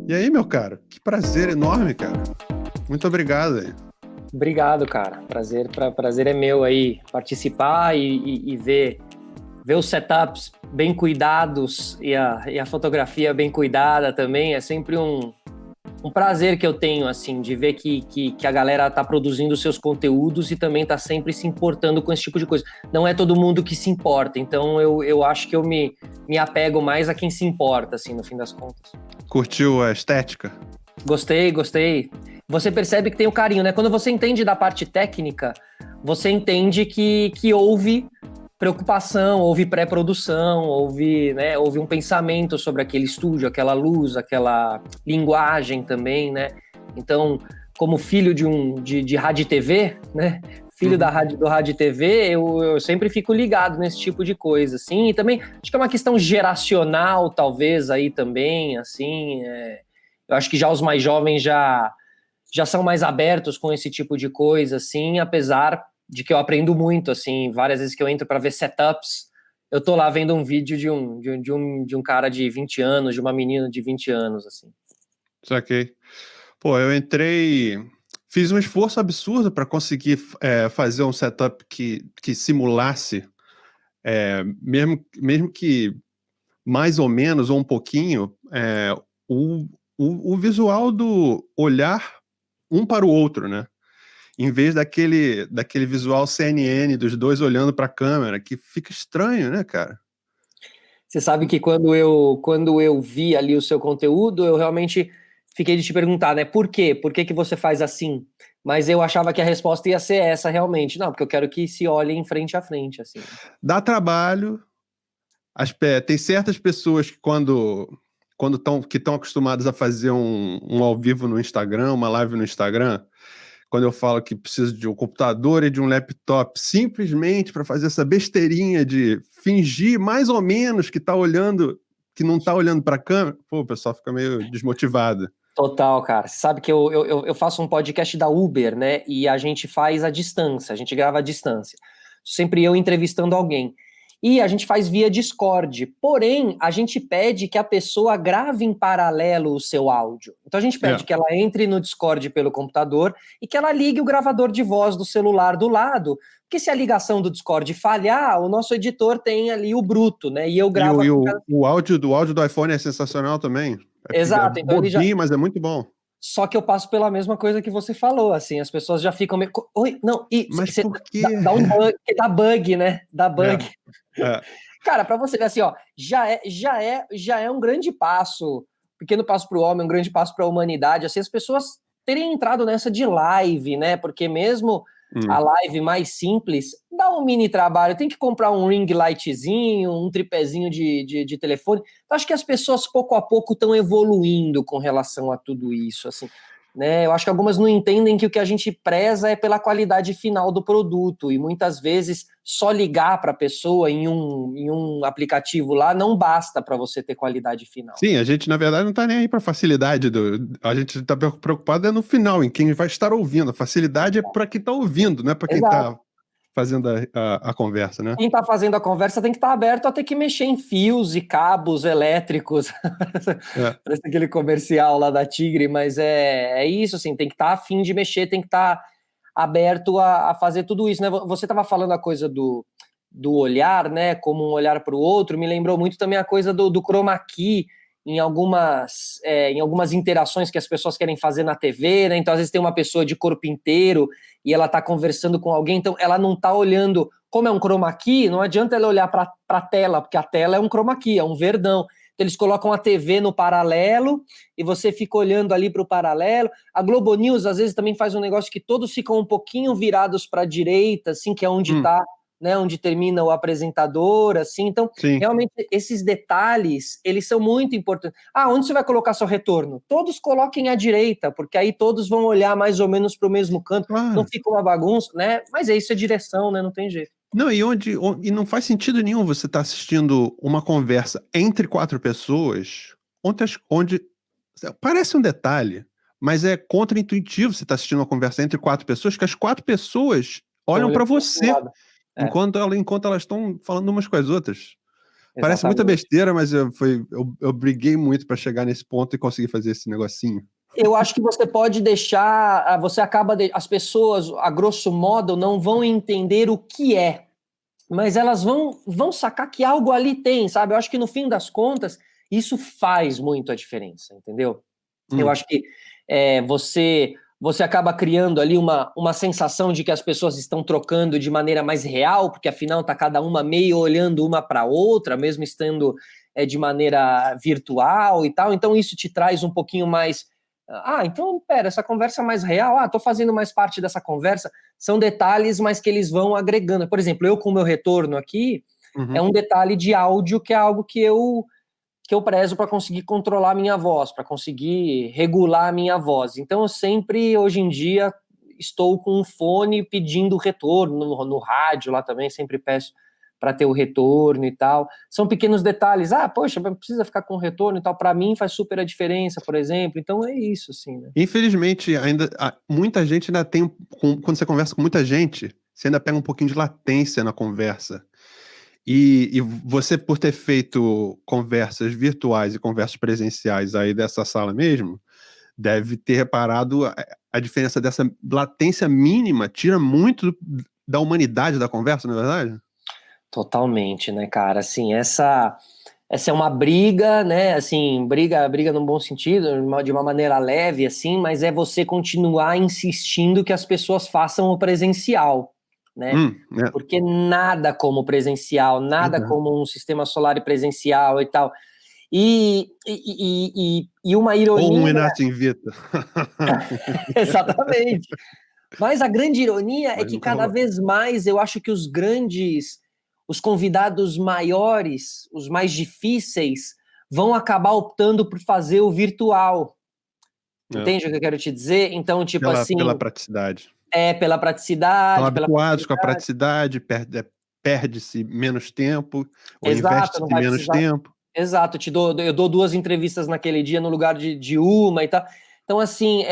E aí, meu caro, que prazer enorme, cara. Muito obrigado aí. Obrigado, cara. Prazer é meu aí participar e ver os setups bem cuidados e a fotografia bem cuidada também. É sempre um prazer que eu tenho, assim, de ver que a galera tá produzindo seus conteúdos e também tá sempre se importando com esse tipo de coisa. Não é todo mundo que se importa, então eu acho que eu me apego mais a quem se importa, assim, no fim das contas. Curtiu a estética? Gostei. Você percebe que tem o carinho, né? Quando você entende da parte técnica, você entende que houve preocupação, houve pré-produção, houve um pensamento sobre aquele estúdio, aquela luz, aquela linguagem também, né? Então, como filho de rádio e TV, né? Filho do rádio e TV, eu sempre fico ligado nesse tipo de coisa, assim. E também, acho que é uma questão geracional, talvez, aí também, assim. Eu acho que já os mais jovens já são mais abertos com esse tipo de coisa, assim, apesar de que eu aprendo muito, assim, várias vezes que eu entro para ver setups, eu tô lá vendo um vídeo de um cara de 20 anos, de uma menina de 20 anos, assim. Saquei. Pô, eu entrei... Fiz um esforço absurdo para conseguir fazer um setup que simulasse, mesmo que mais ou menos, ou um pouquinho, o visual do olhar um para o outro, né? Em vez daquele visual CNN dos dois olhando para a câmera, que fica estranho, né, cara? Você sabe que quando eu vi ali o seu conteúdo, eu realmente fiquei de te perguntar, né? Por quê? Por que que você faz assim? Mas eu achava que a resposta ia ser essa realmente. Não, porque eu quero que se olhem frente a frente, assim. Dá trabalho. Tem certas pessoas que estão acostumadas a fazer um ao vivo no Instagram, uma live no Instagram, quando eu falo que preciso de um computador e de um laptop simplesmente para fazer essa besteirinha de fingir mais ou menos que tá olhando, que não tá olhando para a câmera, pô, o pessoal fica meio desmotivado. Total, cara. Você sabe que eu faço um podcast da Uber, né? E a gente faz à distância, a gente grava à distância. Sempre eu entrevistando alguém. E a gente faz via Discord. Porém, a gente pede que a pessoa grave em paralelo o seu áudio. Então a gente pede que ela entre no Discord pelo computador e que ela ligue o gravador de voz do celular do lado. Porque se a ligação do Discord falhar, o nosso editor tem ali o bruto, né? E eu gravo. O áudio do iPhone é sensacional também. É Exato, então ele já. bobinho, mas é muito bom. Só que eu passo pela mesma coisa que você falou, assim, as pessoas já ficam meio. Oi, não, Mas por quê? dá um bug, dá bug, né? Dá bug. É. Cara, para você ver assim, ó, já é um grande passo, pequeno passo para o homem, um grande passo para a humanidade, assim, as pessoas terem entrado nessa de live, né? Porque mesmo a live mais simples dá um mini trabalho, tem que comprar um ring lightzinho, um tripézinho de telefone. Eu acho que as pessoas pouco a pouco estão evoluindo com relação a tudo isso, assim, né? Eu acho que algumas não entendem que o que a gente preza é pela qualidade final do produto e muitas vezes só ligar para a pessoa em um aplicativo lá não basta para você ter qualidade final. Sim, a gente, na verdade, não está nem aí para a facilidade. A gente está preocupado no final, em quem vai estar ouvindo. A facilidade é para quem está ouvindo, não é para quem está fazendo a conversa, né? Quem está fazendo a conversa tem que estar aberto a ter que mexer em fios e cabos elétricos. Parece aquele comercial lá da Tigre, mas é isso, assim, tem que estar a fim de mexer, tem que estar aberto a fazer tudo isso, né? Você estava falando a coisa do olhar, né? Como um olhar para o outro, me lembrou muito também a coisa do chroma key em algumas interações que as pessoas querem fazer na TV, né? Então, às vezes tem uma pessoa de corpo inteiro e ela está conversando com alguém, então ela não está olhando, como é um chroma key, não adianta ela olhar para a tela, porque a tela é um chroma key, é um verdão. Então, eles colocam a TV no paralelo e você fica olhando ali para o paralelo. A Globo News, às vezes, também faz um negócio que todos ficam um pouquinho virados para a direita, assim, que é onde está, né, onde termina o apresentador, assim. Então, Sim. realmente, esses detalhes, eles são muito importantes. Ah, onde você vai colocar seu retorno? Todos coloquem à direita, porque aí todos vão olhar mais ou menos para o mesmo canto. Não fica uma bagunça, né? Mas isso é direção, né? Não tem jeito. Não, e não faz sentido nenhum você estar assistindo uma conversa entre quatro pessoas, onde parece um detalhe, mas é contraintuitivo você estar assistindo uma conversa entre quatro pessoas, que as quatro pessoas olham para você enquanto elas estão falando umas com as outras. Parece muita besteira, mas eu briguei muito para chegar nesse ponto e conseguir fazer esse negocinho. Eu acho que você pode deixar, as pessoas, a grosso modo, não vão entender o que é, mas elas vão sacar que algo ali tem, sabe? Eu acho que no fim das contas, isso faz muito a diferença, entendeu? Eu acho que você acaba criando ali uma sensação de que as pessoas estão trocando de maneira mais real, porque afinal tá cada uma meio olhando uma para outra, mesmo estando de maneira virtual e tal, então isso te traz um pouquinho mais... então, essa conversa é mais real, tô fazendo mais parte dessa conversa, são detalhes, mas que eles vão agregando. Por exemplo, eu com o meu retorno aqui, é um detalhe de áudio que é algo que eu prezo para conseguir controlar a minha voz, para conseguir regular a minha voz. Então, eu sempre, hoje em dia, estou com um fone pedindo retorno, no rádio lá também, sempre peço para ter o retorno e tal. São pequenos detalhes. Poxa, precisa ficar com retorno e tal. Para mim faz super a diferença, por exemplo. Então é isso, assim, né? Infelizmente, muita gente ainda tem... Quando você conversa com muita gente, você ainda pega um pouquinho de latência na conversa. E você, por ter feito conversas virtuais e conversas presenciais aí dessa sala mesmo, deve ter reparado a diferença dessa latência mínima, tira muito da humanidade da conversa, não é verdade? Totalmente, né, cara? Assim, essa é uma briga, né? Assim, briga num bom sentido, de uma maneira leve, assim, mas é você continuar insistindo que as pessoas façam o presencial, né? Porque nada como presencial, nada como um sistema solar presencial e tal. E uma ironia... Ou um Inácio Invita. Exatamente. Mas a grande ironia é que cada vez mais eu acho que os convidados maiores, os mais difíceis, vão acabar optando por fazer o virtual. Entende o que eu quero te dizer? Então, tipo pela praticidade. Pela praticidade. Estão habituados com a praticidade, perde-se menos tempo, ou investe-se menos tempo. Exato, eu dou 2 entrevistas naquele dia no lugar de uma e tal. Então, assim,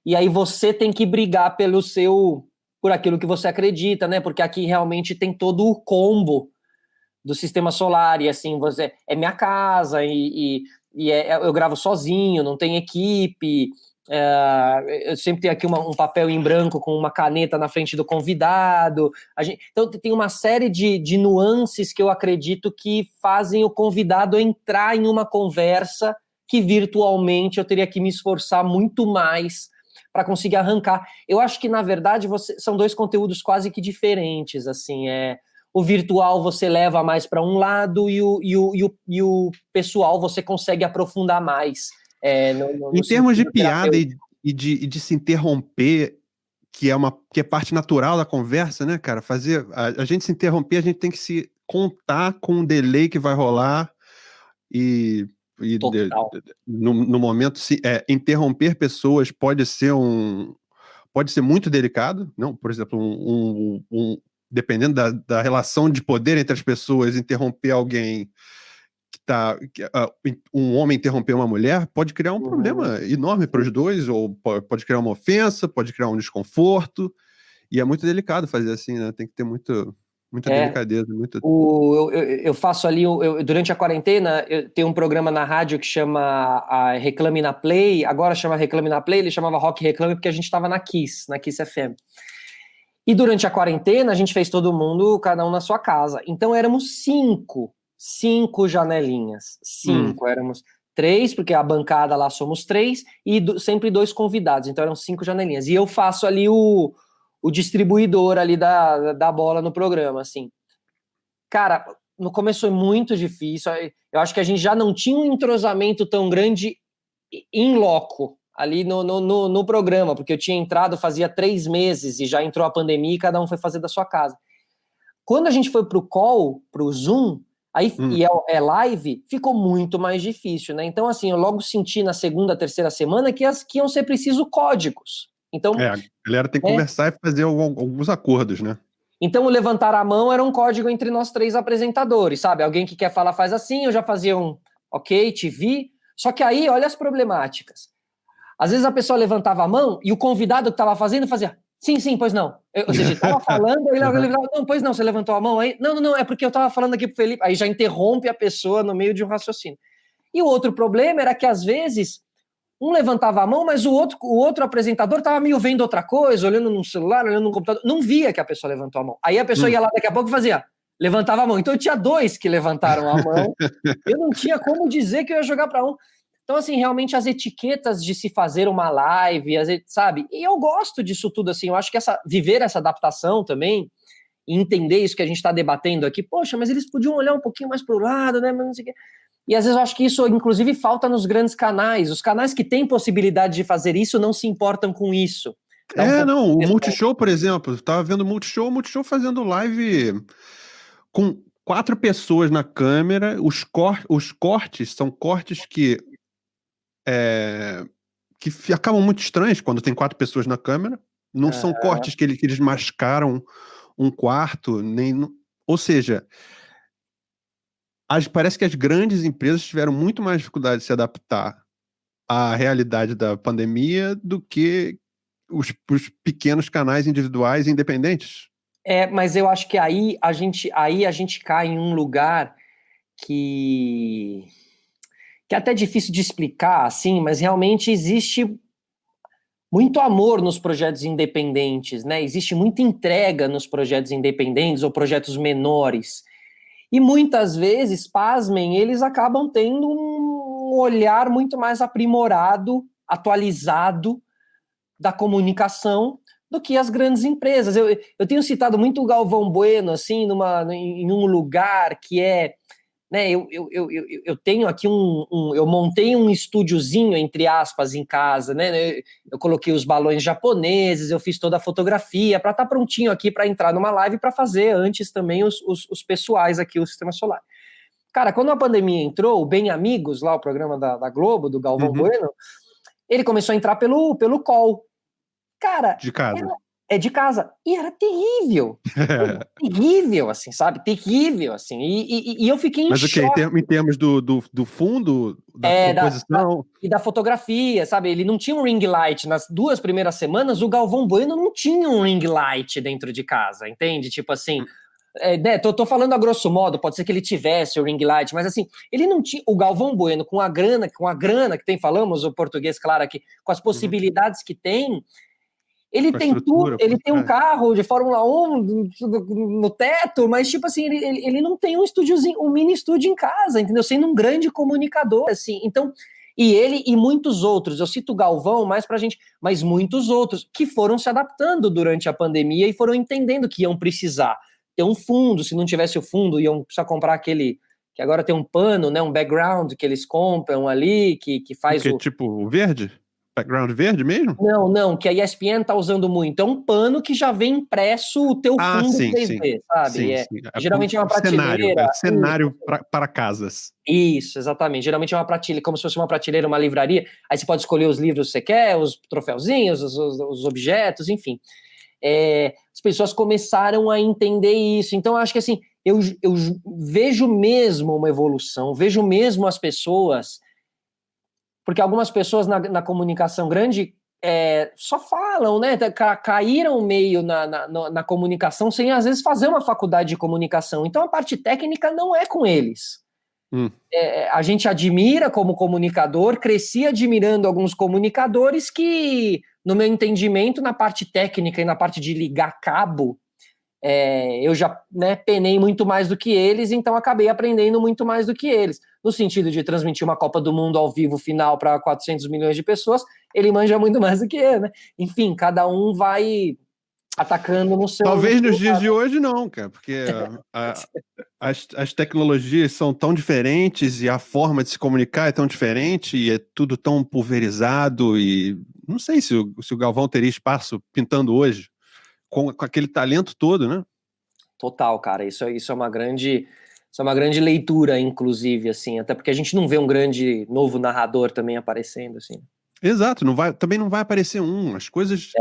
e aí você tem que brigar por aquilo que você acredita, né? Porque aqui realmente tem todo o combo do sistema solar, e assim, é minha casa, eu gravo sozinho, não tem equipe, eu sempre tenho aqui um papel em branco com uma caneta na frente do convidado. Então tem uma série de nuances que eu acredito que fazem o convidado entrar em uma conversa que virtualmente eu teria que me esforçar muito mais para conseguir arrancar. Eu acho que, na verdade, são 2 conteúdos quase que diferentes, assim, o virtual você leva mais para um lado e o pessoal você consegue aprofundar mais. Em termos de piada e de se interromper, que é parte natural da conversa, né, cara? A gente se interromper, a gente tem que se contar com um delay que vai rolar no momento, interromper pessoas pode ser muito delicado, não? Por exemplo, dependendo da relação de poder entre as pessoas, interromper alguém um homem interromper uma mulher pode criar um problema enorme para os dois, ou pode criar uma ofensa, pode criar um desconforto, e é muito delicado fazer assim, né? Tem que ter muita delicadeza. Eu faço ali, durante a quarentena, eu tenho um programa na rádio que chama Reclame na Play, agora chama Reclame na Play, ele chamava Rock Reclame porque a gente estava na Kiss FM. E durante a quarentena, a gente fez todo mundo, cada um na sua casa. Então éramos 5 janelinhas. 5, éramos 3, porque a bancada lá somos 3, e sempre 2 convidados, então eram 5 janelinhas. E eu faço ali o distribuidor ali da bola no programa, assim. Cara, no começo foi muito difícil, eu acho que a gente já não tinha um entrosamento tão grande in loco, ali no programa, porque eu tinha entrado fazia 3 meses, e já entrou a pandemia e cada um foi fazer da sua casa. Quando a gente foi pro call, pro Zoom, e é live, ficou muito mais difícil, né? Então, assim, eu logo senti na segunda, terceira semana que iam ser preciso códigos. Então, a galera tem que conversar e fazer alguns acordos, né? Então, o levantar a mão era um código entre nós 3 apresentadores, sabe? Alguém que quer falar faz assim, eu já fazia ok, te vi. Só que aí, olha as problemáticas. Às vezes a pessoa levantava a mão e o convidado que estava fazendo fazia Sim, pois não. Ou seja, ele tava falando, ele não, pois não, você levantou a mão aí? Não, é porque eu tava falando aqui pro Felipe. Aí já interrompe a pessoa no meio de um raciocínio. E o outro problema era que, às vezes, um levantava a mão, mas o outro apresentador tava meio vendo outra coisa, olhando no celular, olhando no computador, não via que a pessoa levantou a mão. Aí a pessoa ia lá daqui a pouco e fazia, levantava a mão. Então eu tinha 2 que levantaram a mão, eu não tinha como dizer que eu ia jogar para um. Então, assim, realmente as etiquetas de se fazer uma live, sabe? E eu gosto disso tudo, assim, eu acho que viver essa adaptação também, e entender isso que a gente está debatendo aqui, poxa, mas eles podiam olhar um pouquinho mais para o lado, né? Mas não sei o quê. E às vezes eu acho que isso, inclusive, falta nos grandes canais. Os canais que têm possibilidade de fazer isso não se importam com isso. Não, o Multishow, por exemplo, eu tava vendo o Multishow fazendo live com 4 pessoas na câmera. Os cortes são cortes que acabam muito estranhos quando tem 4 pessoas na câmera. Não são cortes que eles mascaram um quarto, ou seja, parece que as grandes empresas tiveram muito mais dificuldade de se adaptar à realidade da pandemia do que os pequenos canais individuais e independentes. Mas eu acho que aí a gente cai em um lugar que é até difícil de explicar, assim, mas realmente existe muito amor nos projetos independentes, né? Existe muita entrega nos projetos independentes ou projetos menores. E muitas vezes, pasmem, eles acabam tendo um olhar muito mais aprimorado, atualizado da comunicação do que as grandes empresas. Eu tenho citado muito o Galvão Bueno, assim, em um lugar que é... Né, eu tenho aqui eu montei um estúdiozinho, entre aspas, em casa, né? Eu coloquei os balões japoneses, eu fiz toda a fotografia para estar prontinho aqui para entrar numa live para fazer antes também os pessoais aqui, o Sistema Solar. Cara, quando a pandemia entrou, o Bem Amigos, lá o programa da Globo, do Galvão Bueno, ele começou a entrar pelo call. Cara, de casa. De casa. E era terrível. Terrível, assim, sabe? Terrível, assim. E eu fiquei em choque. Mas o que? Em termos do fundo, da composição? E da fotografia, sabe? Ele não tinha um ring light. Nas 2 primeiras semanas, o Galvão Bueno não tinha um ring light dentro de casa, entende? Tipo assim... né, tô falando a grosso modo, pode ser que ele tivesse o ring light, mas assim, ele não tinha, o Galvão Bueno com a grana que tem, falamos o português claro aqui, com as possibilidades que tem, ele tem tudo, ele tem um carro de Fórmula 1 no teto, mas tipo assim, ele não tem um estúdiozinho, um mini estúdio em casa, entendeu? Sendo um grande comunicador, assim, então, e ele e muitos outros, eu cito o Galvão mais pra gente, mas muitos outros que foram se adaptando durante a pandemia e foram entendendo que iam precisar ter um fundo, se não tivesse o fundo, iam precisar comprar aquele, que agora tem um pano, né, um background que eles compram ali, que faz tipo o verde? Background verde mesmo? Não, que a ESPN tá usando muito. É um pano que já vem impresso o teu fundo 3D, sabe? Sim. Geralmente é uma prateleira. Cenário para casas. Isso, exatamente. Geralmente é uma prateleira, como se fosse uma prateleira, uma livraria. Aí você pode escolher os livros que você quer, os troféuzinhos, os objetos, enfim. As pessoas começaram a entender isso. Então, eu acho que assim, eu vejo mesmo uma evolução, vejo mesmo as pessoas... Porque algumas pessoas na comunicação grande só falam, né? Caíram meio na comunicação sem, às vezes, fazer uma faculdade de comunicação. Então, a parte técnica não é com eles. A gente admira como comunicador, cresci admirando alguns comunicadores que, no meu entendimento, na parte técnica e na parte de ligar cabo, eu já penei muito mais do que eles, então acabei aprendendo muito mais do que eles. No sentido de transmitir uma Copa do Mundo ao vivo final para 400 milhões de pessoas, ele manja muito mais do que eu, né? Enfim, cada um vai atacando no seu... Talvez nos dias de hoje não, cara, porque as tecnologias são tão diferentes e a forma de se comunicar é tão diferente e é tudo tão pulverizado e não sei se o Galvão teria espaço pintando hoje com aquele talento todo, né? Total, cara, isso é uma grande leitura, inclusive, assim, até porque a gente não vê um grande novo narrador também aparecendo, assim. Exato, também não vai aparecer as coisas...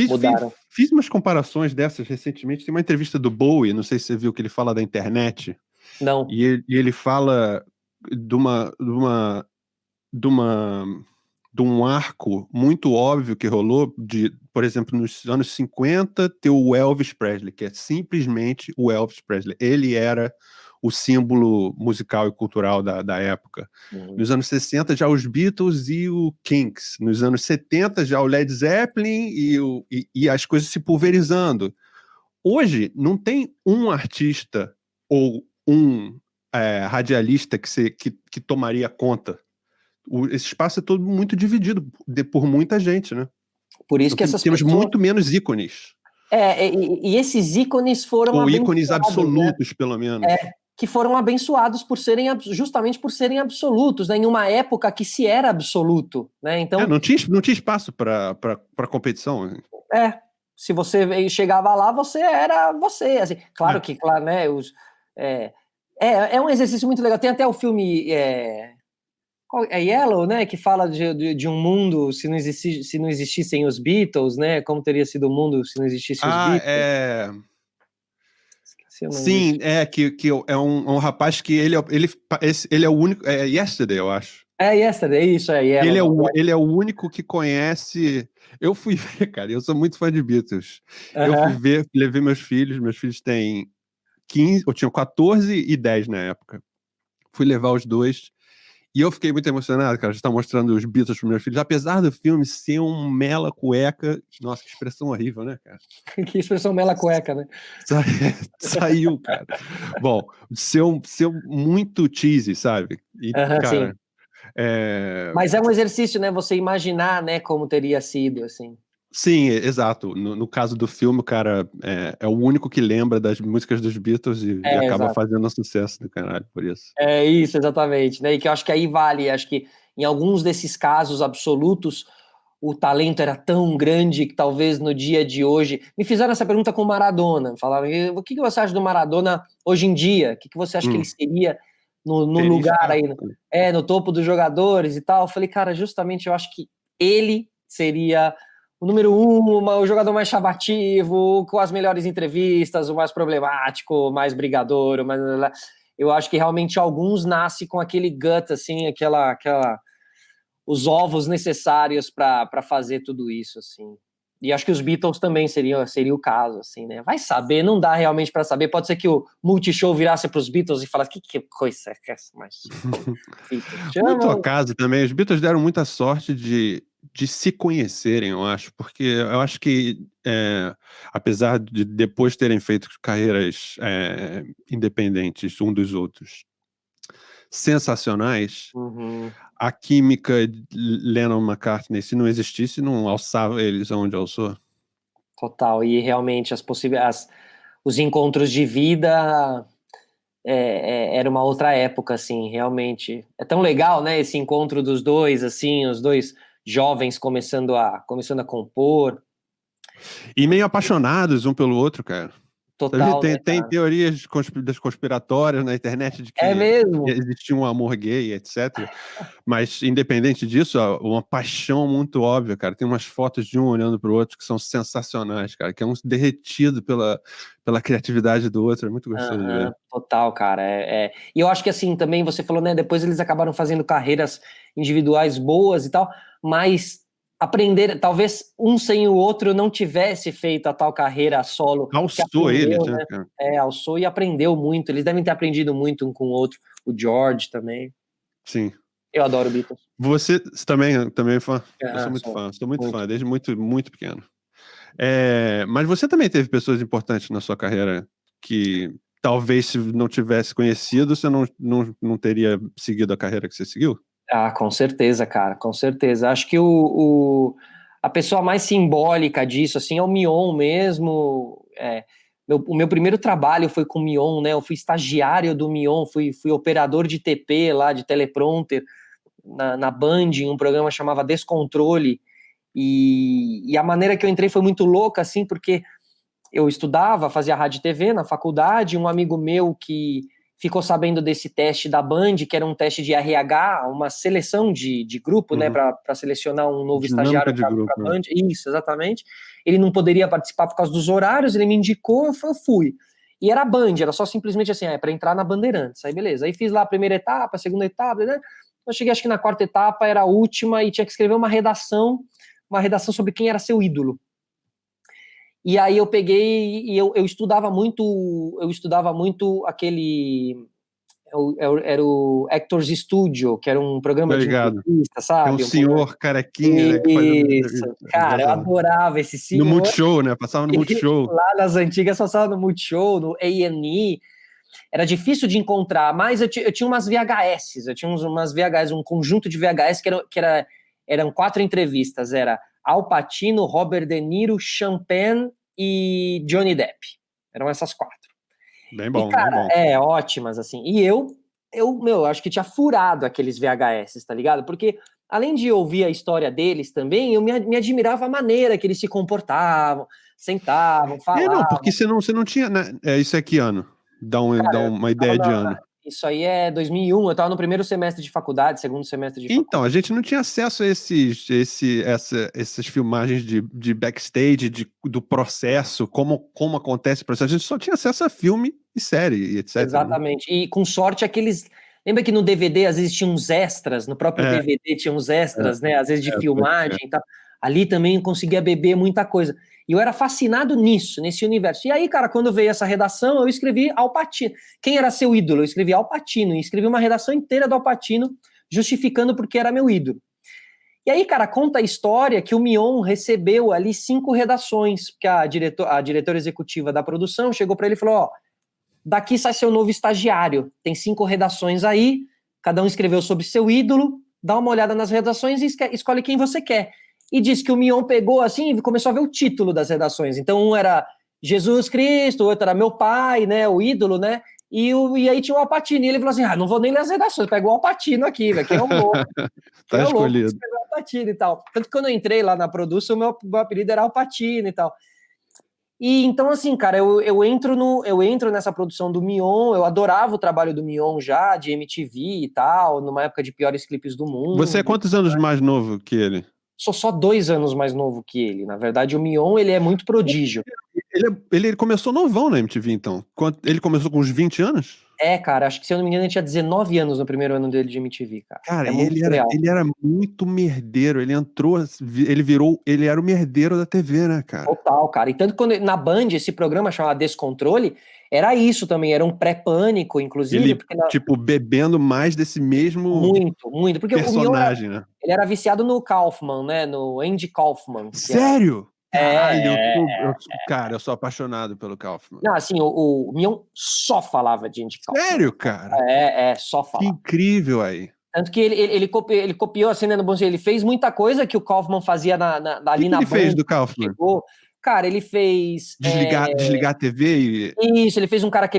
Mudaram. Fiz umas comparações dessas recentemente, tem uma entrevista do Bowie, não sei se você viu que ele fala da internet. Não. E ele fala de um arco muito óbvio que rolou, por por exemplo, nos anos 50, ter o Elvis Presley, que é simplesmente o Elvis Presley. Ele era o símbolo musical e cultural da época. Nos anos 60, já os Beatles e o Kinks. Nos anos 70, já o Led Zeppelin e as coisas se pulverizando. Hoje, não tem um artista ou um radialista que tomaria conta. Esse espaço é todo muito dividido por muita gente, né? Por isso que essas temos pessoas... muito menos ícones. E esses ícones foram ou abençoados, ícones absolutos, né? Pelo menos. Que foram abençoados justamente por serem absolutos, né? Em uma época que se era absoluto, né? Então não tinha espaço para competição. Se você chegava lá, você era você. Assim, claro que, né? É um exercício muito legal. Tem até o filme Yellow, né? Que fala de um mundo se não existissem os Beatles, né? Como teria sido o mundo se não existissem os Beatles? Sim, que é um rapaz que ele é o único. É Yesterday, eu acho. Yesterday, isso é Yellow. Ele é o único que conhece. Eu fui ver, cara, eu sou muito fã de Beatles. Eu fui ver, levei meus filhos têm 15, eu tinha 14 e 10 na época. Fui levar os dois. E eu fiquei muito emocionado, cara, de estar mostrando os Beatles para meus filhos, apesar do filme ser um mela cueca. Nossa, que expressão horrível, né, cara? Que expressão mela cueca, né? Saiu, cara. Bom, ser muito cheesy, sabe? E, cara, sim. Mas é um exercício, né? Você imaginar, né, como teria sido, assim. Sim, exato. No caso do filme, o cara é o único que lembra das músicas dos Beatles e acaba fazendo um sucesso do caralho por isso. É isso, exatamente. Né? E que eu acho que aí vale, acho que em alguns desses casos absolutos, o talento era tão grande que talvez no dia de hoje... Me fizeram essa pergunta com o Maradona. Falaram, o que você acha do Maradona hoje em dia? O que você acha que ele seria no lugar aí, no topo dos jogadores e tal? Eu falei, cara, justamente eu acho que ele seria o número 1, o jogador mais chamativo, com as melhores entrevistas, o mais problemático, o mais brigador, eu acho que realmente alguns nascem com aquele gut, assim, os ovos necessários para fazer tudo isso, assim. E acho que os Beatles também seria o caso, assim, né? Vai saber, não dá realmente para saber. Pode ser que o Multishow virasse para os Beatles e falasse, que coisa é essa? Mas... Muito acaso também, os Beatles deram muita sorte de se conhecerem, eu acho, porque eu acho que apesar de depois terem feito carreiras independentes um dos outros sensacionais, a química de Lennon-McCartney, se não existisse, não alçava eles aonde alçou. Total, e realmente os encontros de vida era uma outra época, assim, realmente. É tão legal, né, esse encontro dos dois, assim, os dois jovens começando a compor. E meio apaixonados um pelo outro, cara. Total, tem teorias das conspiratórias na internet de que existia um amor gay, etc. Mas, independente disso, uma paixão muito óbvia, cara. Tem umas fotos de um olhando pro outro que são sensacionais, cara. Que é um derretido pela criatividade do outro. É muito gostoso de ver. Total, cara. E eu acho que, assim, também você falou, né? Depois eles acabaram fazendo carreiras individuais boas e tal, mas aprender, talvez um sem o outro não tivesse feito a tal carreira solo. Alçou eles, né? Alçou e aprendeu muito. Eles devem ter aprendido muito um com o outro. O George também. Sim. Eu adoro Beatles. Você também é fã? Eu sou muito fã. Sou muito fã, desde muito, muito pequeno. Mas você também teve pessoas importantes na sua carreira que talvez se não tivesse conhecido, você não teria seguido a carreira que você seguiu? Com certeza, cara, com certeza. Acho que a pessoa mais simbólica disso, assim, é o Mion mesmo. O meu primeiro trabalho foi com o Mion, né? Eu fui estagiário do Mion, fui operador de TP lá, de teleprompter, na Band, em um programa chamava Descontrole. E a maneira que eu entrei foi muito louca, assim, porque eu estudava, fazia rádio e TV na faculdade, um amigo meu que ficou sabendo desse teste da Band, que era um teste de RH, uma seleção de grupo, né, para selecionar um novo estagiário para a Band. Isso, exatamente. Ele não poderia participar por causa dos horários, ele me indicou, eu fui. E era a Band, era só simplesmente assim, para entrar na Bandeirantes. Aí beleza, aí fiz lá a primeira etapa, a segunda etapa, né? Eu cheguei, acho que na quarta etapa, era a última, e tinha que escrever uma redação sobre quem era seu ídolo. E aí eu peguei e eu estudava muito aquele... Era o Actors Studio, que era um programa de entrevista, sabe? É um senhor carequinha, né? Que Isso, cara, eu adorava esse senhor. No Multishow, né? Passava no Multishow. Lá nas antigas passava no Multishow, no A&E. Era difícil de encontrar, mas eu tinha umas VHS, umas VHS, um conjunto de VHS eram 4 entrevistas, era Al Pacino, Robert De Niro, Champagne e Johnny Depp. Eram essas 4. Bem bom, e, cara, bem bom. Ótimas, assim. E eu acho que tinha furado aqueles VHS, tá ligado? Porque, além de ouvir a história deles também, eu me admirava a maneira que eles se comportavam, sentavam, falavam. Não, porque você não tinha... Né? Isso é que ano? Dá uma ideia de ano. Isso aí é 2001, eu tava no primeiro semestre de faculdade, segundo semestre de faculdade. Então, a gente não tinha acesso a essas filmagens de backstage, do processo, como acontece o processo. A gente só tinha acesso a filme e série, e etc. Exatamente. Né? E com sorte aqueles... Lembra que no DVD às vezes tinha uns extras, no próprio DVD tinha uns extras, né? Às vezes de filmagem e tal. Ali também eu conseguia beber muita coisa. E eu era fascinado nesse universo. E aí, cara, quando veio essa redação, eu escrevi Al Pacino. Quem era seu ídolo? Eu escrevi Al Pacino. E escrevi uma redação inteira do Al Pacino, justificando porque era meu ídolo. E aí, cara, conta a história que o Mion recebeu ali 5 redações, porque a diretora executiva da produção chegou para ele e falou, ó, daqui sai seu novo estagiário. Tem 5 redações aí, cada um escreveu sobre seu ídolo, dá uma olhada nas redações e escolhe quem você quer. E disse que o Mion pegou assim e começou a ver o título das redações. Então, um era Jesus Cristo, o outro era meu pai, né, o ídolo, né? E aí tinha o Al Pacino. E ele falou assim: não vou nem ler as redações, pega o Al Pacino aqui, velho, que é um louco. Tá escolhido. O Al Pacino e tal. Tanto que quando eu entrei lá na produção, o meu apelido era Al Pacino e tal. E então, assim, cara, eu entro nessa produção do Mion, eu adorava o trabalho do Mion já, de MTV e tal, numa época de piores clipes do mundo. Você é quantos anos mais novo que ele? Sou só 2 anos mais novo que ele. Na verdade, o Mion, ele é muito prodígio. Ele começou novão na MTV, então. Ele começou com uns 20 anos? Cara, acho que, se eu não me engano, ele tinha 19 anos no primeiro ano dele de MTV, cara. Cara, ele era muito merdeiro. Ele era o merdeiro da TV, né, cara? Total, cara. E tanto quando na Band, esse programa chamado Descontrole, era isso também, era um pré-pânico, inclusive. Tipo, bebendo mais desse mesmo muito. Porque personagem, o Mion né? Ele era viciado no Kaufman, né? No Andy Kaufman. Sério? Caralho, cara, eu sou apaixonado pelo Kaufman. Não, assim, o Mion só falava de Andy Kaufman. Sério, cara? Só falava. Que incrível aí. Tanto que ele copiou, assim, né, no bom sentido, ele fez muita coisa que o Kaufman fazia ali na Band. O que ele fez do Kaufman? Cara, ele fez... Desligar a TV e... Isso, ele fez um cara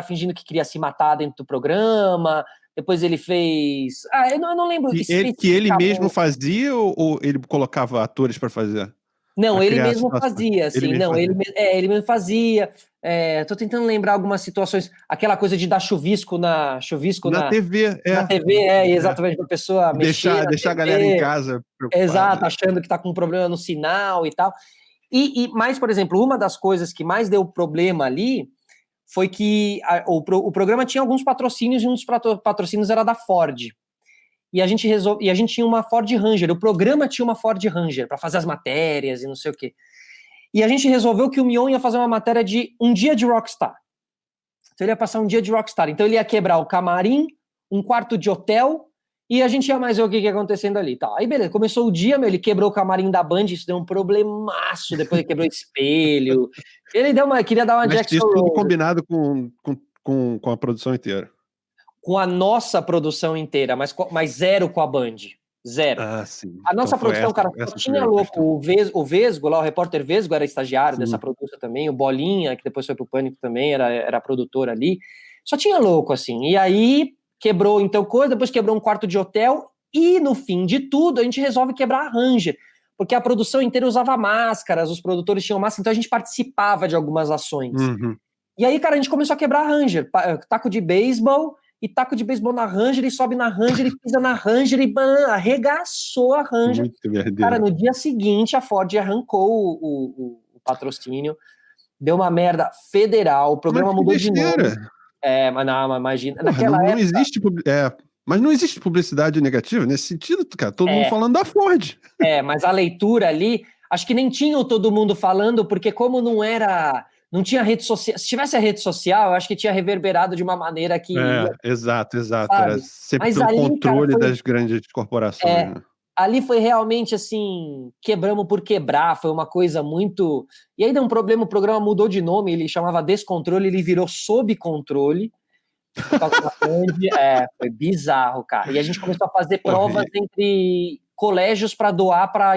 fingindo que queria se matar dentro do programa. Depois ele fez... eu não lembro. Que ele mesmo fazia ou ele colocava atores para fazer? Não, ele mesmo fazia, assim. Ele mesmo fazia. Tô tentando lembrar algumas situações. Aquela coisa de dar chuvisco na TV. Na TV, exatamente, pra pessoa mexer. Deixar a galera em casa preocupada. Exato, achando que tá com um problema no sinal e tal. Mas, por exemplo, uma das coisas que mais deu problema ali foi que o programa tinha alguns patrocínios e um dos patrocínios era da Ford. E a gente tinha uma Ford Ranger, o programa tinha uma Ford Ranger para fazer as matérias e não sei o quê. E a gente resolveu que o Mion ia fazer uma matéria de um dia de rockstar. Então ele ia passar um dia de rockstar. Então ele ia quebrar o camarim, um quarto de hotel, e a gente ia mais ver o que ia acontecendo ali. Tá. Aí beleza, começou o dia, ele quebrou o camarim da Band, isso deu um problemaço, depois ele quebrou espelho. Ele queria dar uma Jackson isso tudo Rose. Combinado com a produção inteira. Com a nossa produção inteira, mas zero com a Band. Zero. Sim. A nossa produção, cara, só tinha louco. O Vesgo, lá, o repórter Vesgo, era estagiário dessa produção também. O Bolinha, que depois foi pro Pânico também, era produtor ali. Só tinha louco, assim. E aí quebrou, então, depois quebrou um quarto de hotel. E no fim de tudo, a gente resolve quebrar a Ranger. Porque a produção inteira usava máscaras, os produtores tinham máscara, então a gente participava de algumas ações. Uhum. E aí, cara, a gente começou a quebrar a Ranger. Taco de beisebol. E taco de beisebol na Ranger, e sobe na Ranger, e pisa na Ranger, e arregaçou a Ranger. Muito verdadeiro. Cara, no dia seguinte, a Ford arrancou o patrocínio, deu uma merda federal, o programa mudou de nome. Mas não, imagina. Naquela época... Existe, mas não existe publicidade negativa nesse sentido, cara. Todo mundo falando da Ford. Mas a leitura ali... Acho que nem tinha o todo mundo falando, porque como não tinha rede social. Se tivesse a rede social, eu acho que tinha reverberado de uma maneira que, Exato. Era sabe? sempre Mas pelo ali, cara, controle das grandes corporações, né? ali foi realmente assim, quebramos por quebrar, foi uma coisa muito. E aí deu um problema, o programa mudou de nome, ele chamava Descontrole, ele virou Sob Controle. Por causa da Band, foi bizarro, cara. E a gente começou a fazer provas entre colégios para doar para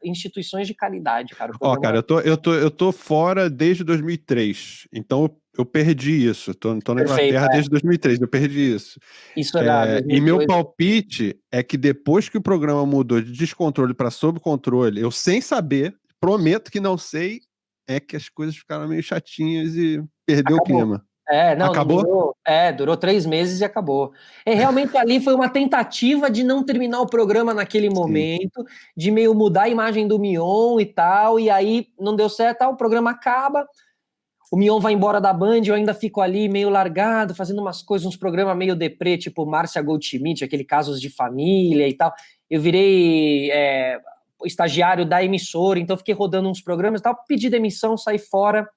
instituições de caridade, cara. O programa... Cara, eu tô fora desde 2003, então eu perdi isso. Tô na Perfeito, Inglaterra desde 2003, eu perdi isso. Isso era E meu 2002. palpite é que depois que o programa mudou de descontrole para sob controle, eu sem saber, prometo que não sei, é que as coisas ficaram meio chatinhas e perdeu o Acabou. clima. Não Acabou? durou. Durou 3 meses e acabou. Realmente ali foi uma tentativa de não terminar o programa naquele Sim. momento, de meio mudar a imagem do Mion e tal, e aí não deu certo, o programa acaba, o Mion vai embora da Band, eu ainda fico ali meio largado, fazendo umas coisas, uns programas meio deprê, tipo Márcia Goldschmidt, aquele Casos de Família e tal. Eu virei estagiário da emissora, então fiquei rodando uns programas e tal, pedi demissão, saí fora,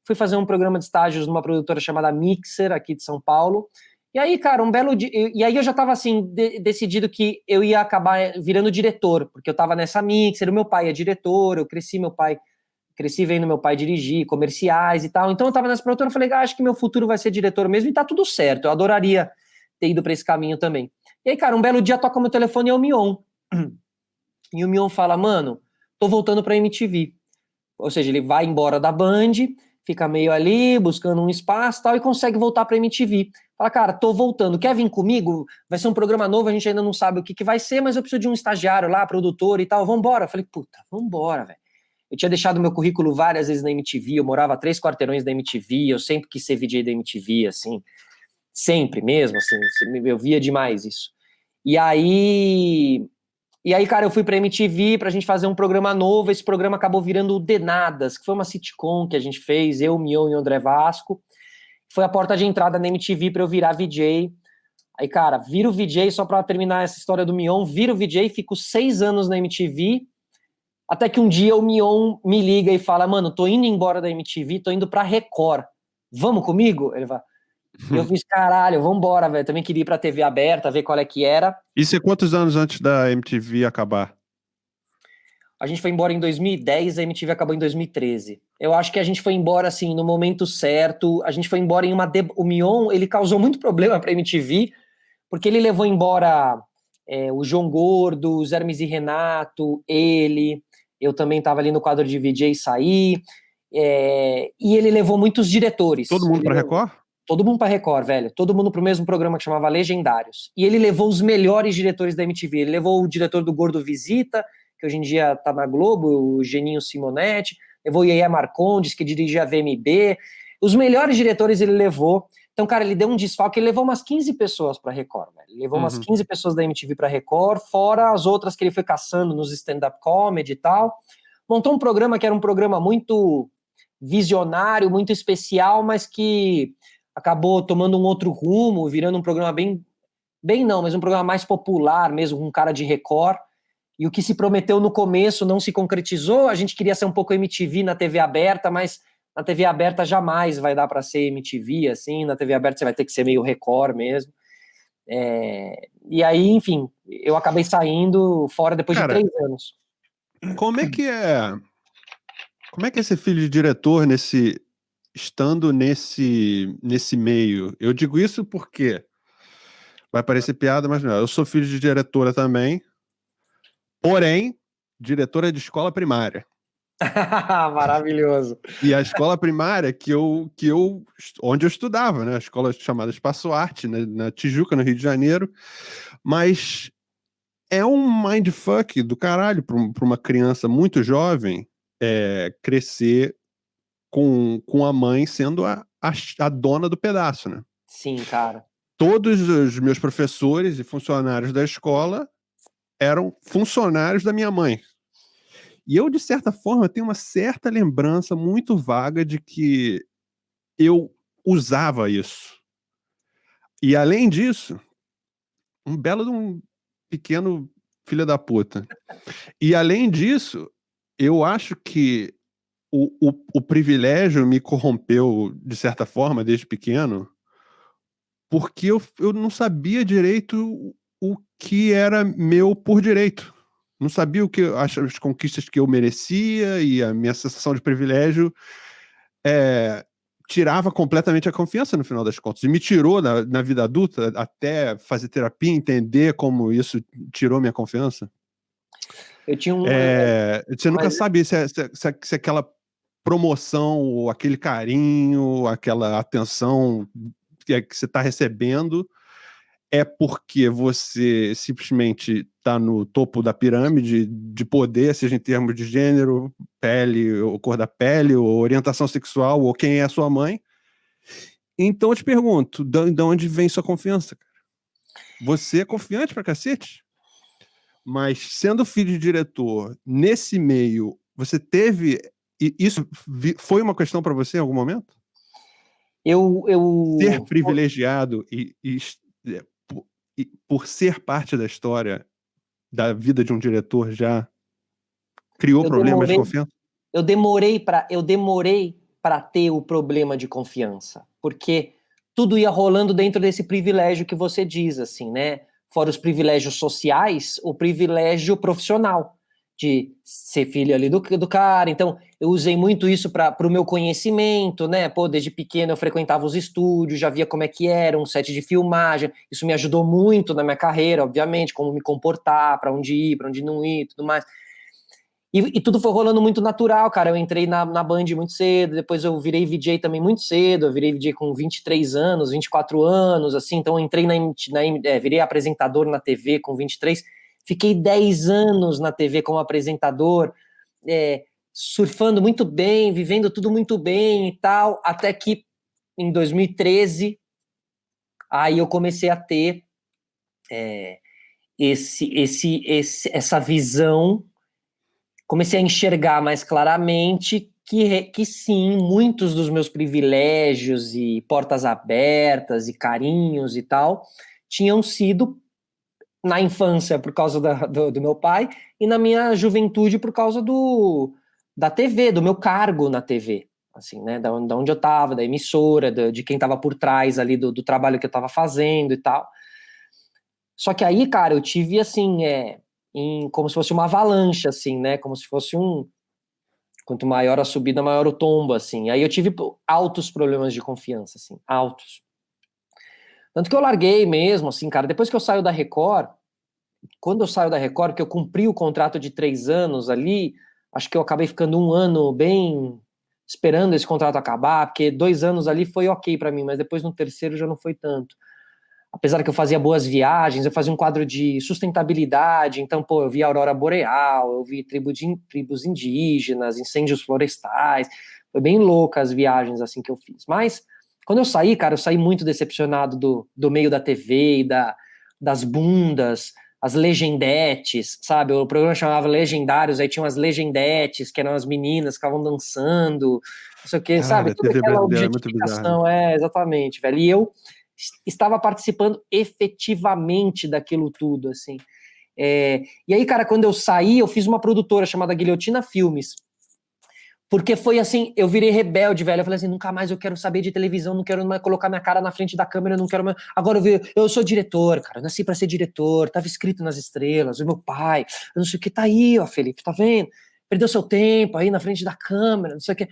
fui fazer um programa de estágios numa produtora chamada Mixer, aqui de São Paulo. E aí, cara, um belo dia. E aí eu já tava assim, decidido que eu ia acabar virando diretor, porque eu tava nessa Mixer, o meu pai é diretor, eu cresci vendo meu pai dirigir comerciais e tal. Então eu tava nessa produtora, eu falei, acho que meu futuro vai ser diretor mesmo, e tá tudo certo. Eu adoraria ter ido para esse caminho também. E aí, cara, um belo dia toca meu telefone e é o Mion. E o Mion fala, mano, tô voltando pra MTV. Ou seja, ele vai embora da Band, fica meio ali, buscando um espaço e tal, e consegue voltar pra MTV. Fala, cara, tô voltando, quer vir comigo? Vai ser um programa novo, a gente ainda não sabe o que vai ser, mas eu preciso de um estagiário lá, produtor e tal, vambora. Eu falei, puta, vambora, velho. Eu tinha deixado meu currículo várias vezes na MTV, eu morava a 3 quarteirões da MTV, eu sempre quis ser VJ da MTV, assim, sempre mesmo, assim, eu via demais isso. E aí, cara, eu fui pra MTV pra gente fazer um programa novo. Esse programa acabou virando o Denadas, que foi uma sitcom que a gente fez, eu, Mion e o André Vasco. Foi a porta de entrada na MTV pra eu virar VJ. Aí, cara, viro VJ, só pra terminar essa história do Mion, viro VJ, fico 6 anos na MTV, até que um dia o Mion me liga e fala, mano, tô indo embora da MTV, tô indo pra Record. Vamos comigo? Ele fala... E eu fiz, caralho, vambora, velho. Também queria ir pra TV aberta, ver qual é que era. Isso é quantos anos antes da MTV acabar? A gente foi embora em 2010, a MTV acabou em 2013. Eu acho que a gente foi embora, assim, no momento certo. A gente foi embora em uma... O Mion, ele causou muito problema pra MTV, porque ele levou embora o João Gordo, os Hermes e Renato, ele... Eu também tava ali no quadro de VJ e saí. E ele levou muitos diretores. Todo mundo pra Record? Todo mundo pra Record, velho. Todo mundo pro mesmo programa que chamava Legendários. E ele levou os melhores diretores da MTV. Ele levou o diretor do Gordo Visita, que hoje em dia tá na Globo, o Geninho Simonetti. Levou o Yaya Marcondes, que dirige a VMB. Os melhores diretores ele levou. Então, cara, ele deu um desfalque. Ele levou umas 15 pessoas pra Record, velho. Ele levou umas 15 pessoas da MTV pra Record, fora as outras que ele foi caçando nos stand-up comedy e tal. Montou um programa que era um programa muito visionário, muito especial, mas que acabou tomando um outro rumo, virando um programa mas um programa mais popular mesmo, com um cara de Record. E o que se prometeu no começo não se concretizou. A gente queria ser um pouco MTV na TV aberta, mas na TV aberta jamais vai dar para ser MTV, assim. Na TV aberta você vai ter que ser meio Record mesmo. E aí, enfim, eu acabei saindo fora depois de 3 anos. Como é que é ser filho de diretor estando nesse meio? Eu digo isso porque vai parecer piada, mas não. Eu sou filho de diretora também, porém, diretora de escola primária. Maravilhoso. E a escola primária onde eu estudava, né? A escola chamada Espaço Arte, né? Na Tijuca, no Rio de Janeiro. Mas é um mindfuck do caralho para uma criança muito jovem crescer com a mãe sendo a dona do pedaço, né? Sim, cara. Todos os meus professores e funcionários da escola eram funcionários da minha mãe. E eu, de certa forma, tenho uma certa lembrança muito vaga de que eu usava isso. E, além disso, um belo de um pequeno filho da puta. E, além disso, eu acho que o privilégio me corrompeu, de certa forma, desde pequeno, porque eu não sabia direito o que era meu por direito. Não sabia as conquistas que eu merecia, e a minha sensação de privilégio tirava completamente a confiança no final das contas. E me tirou na vida adulta, até fazer terapia, entender como isso tirou minha confiança. Eu tinha um. Você nunca sabe se aquela promoção, ou aquele carinho, aquela atenção que você está recebendo é porque você simplesmente está no topo da pirâmide de poder, seja em termos de gênero, pele, ou cor da pele, ou orientação sexual, ou quem é a sua mãe. Então eu te pergunto, de onde vem sua confiança, cara? Você é confiante pra cacete? Mas sendo filho de diretor, nesse meio, você teve... Isso foi uma questão para você em algum momento? Ser privilegiado por ser parte da história da vida de um diretor já criou problemas de confiança? Eu demorei para ter o problema de confiança, porque tudo ia rolando dentro desse privilégio que você diz, assim, né? Fora os privilégios sociais, o privilégio profissional, de ser filho ali do cara. Então, eu usei muito isso para o meu conhecimento, né? Pô, desde pequeno eu frequentava os estúdios, já via como é que era um set de filmagem. Isso me ajudou muito na minha carreira, obviamente, como me comportar, para onde ir, para onde não ir, tudo mais. E tudo foi rolando muito natural, cara. Eu entrei na Band muito cedo, depois eu virei VJ também muito cedo. Eu virei VJ com 23 anos, 24 anos, assim. Então eu entrei virei apresentador na TV com 23. Fiquei 10 anos na TV como apresentador, surfando muito bem, vivendo tudo muito bem e tal, até que em 2013, aí eu comecei a ter essa visão. Comecei a enxergar mais claramente que sim, muitos dos meus privilégios e portas abertas e carinhos e tal tinham sido na infância por causa do meu pai e na minha juventude por causa da TV, do meu cargo na TV, assim, né, da onde eu estava, da emissora, de quem estava por trás ali do trabalho que eu estava fazendo e tal. Só que aí, cara, eu tive assim, como se fosse uma avalanche, assim, né? Como se fosse quanto maior a subida, maior o tombo, assim. Aí eu tive altos problemas de confiança, assim, altos. Tanto que eu larguei mesmo, assim, cara. Depois que eu saio da Record, quando eu saio da Record, que eu cumpri o contrato de 3 anos ali, acho que eu acabei ficando 1 ano bem esperando esse contrato acabar, porque 2 anos ali foi ok pra mim, mas depois no terceiro já não foi tanto. Apesar que eu fazia boas viagens, eu fazia um quadro de sustentabilidade, então, pô, eu vi a aurora boreal, eu vi tribos indígenas, incêndios florestais, foi bem louca as viagens, assim, que eu fiz. Mas, quando eu saí, cara, eu saí muito decepcionado do meio da TV e das bundas, as legendetes, sabe? O programa chamava Legendários, aí tinham as legendetes, que eram as meninas que ficavam dançando, não sei o que, sabe? Cara, Toda TV aquela brasileira é muito bizarro. objetificação, exatamente, velho. E eu estava participando efetivamente daquilo tudo, assim. E aí, cara, quando eu saí, eu fiz uma produtora chamada Guilhotina Filmes, porque foi assim, eu virei rebelde, velho, eu falei assim, nunca mais eu quero saber de televisão, não quero mais colocar minha cara na frente da câmera, não quero mais... Agora eu sou diretor, cara, eu nasci pra ser diretor, tava escrito nas estrelas, o meu pai, eu não sei o que, tá aí, ó, Felipe, tá vendo? Perdeu seu tempo aí na frente da câmera, não sei o que.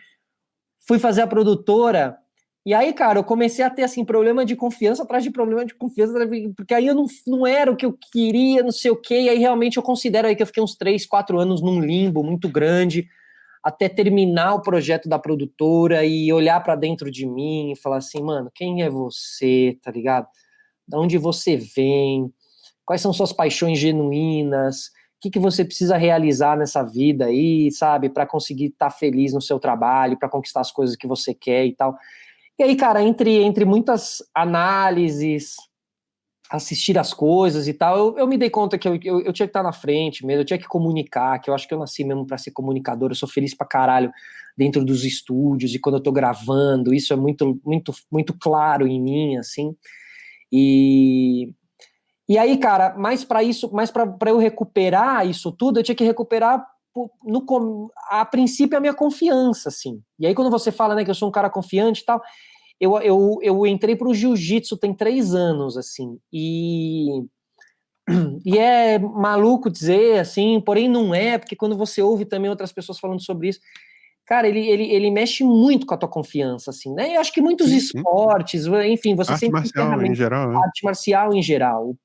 Fui fazer a produtora. E aí, cara, eu comecei a ter, assim, problema de confiança atrás de problema de confiança, porque aí eu não era o que eu queria, não sei o quê, e aí realmente eu considero aí que eu fiquei uns 3, 4 anos num limbo muito grande, até terminar o projeto da produtora e olhar para dentro de mim e falar assim, mano, quem é você, tá ligado? Da onde você vem? Quais são suas paixões genuínas? O que você precisa realizar nessa vida aí, sabe? Para conseguir estar feliz no seu trabalho, para conquistar as coisas que você quer e tal. E aí, cara, entre muitas análises, assistir as coisas e tal, eu me dei conta que eu tinha que estar na frente mesmo, eu tinha que comunicar, que eu acho que eu nasci mesmo para ser comunicador, eu sou feliz pra caralho dentro dos estúdios e quando eu tô gravando, isso é muito, muito, muito claro em mim, assim. E aí, cara, mais para isso, mais para eu recuperar isso tudo, eu tinha que recuperar a princípio, a minha confiança, assim. E aí, quando você fala, né, que eu sou um cara confiante e tal, eu entrei pro jiu-jitsu tem 3 anos, assim, e é maluco dizer, assim, porém não é, porque quando você ouve também outras pessoas falando sobre isso, cara, ele mexe muito com a tua confiança, assim, né? Eu acho que muitos esportes, enfim, você arte sempre marcial em geral, né? arte marcial em geral.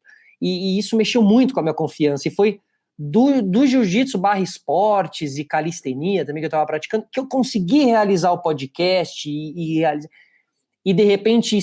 E isso mexeu muito com a minha confiança. E foi do jiu-jitsu / esportes e calistenia também que eu estava praticando, que eu consegui realizar o podcast e de repente,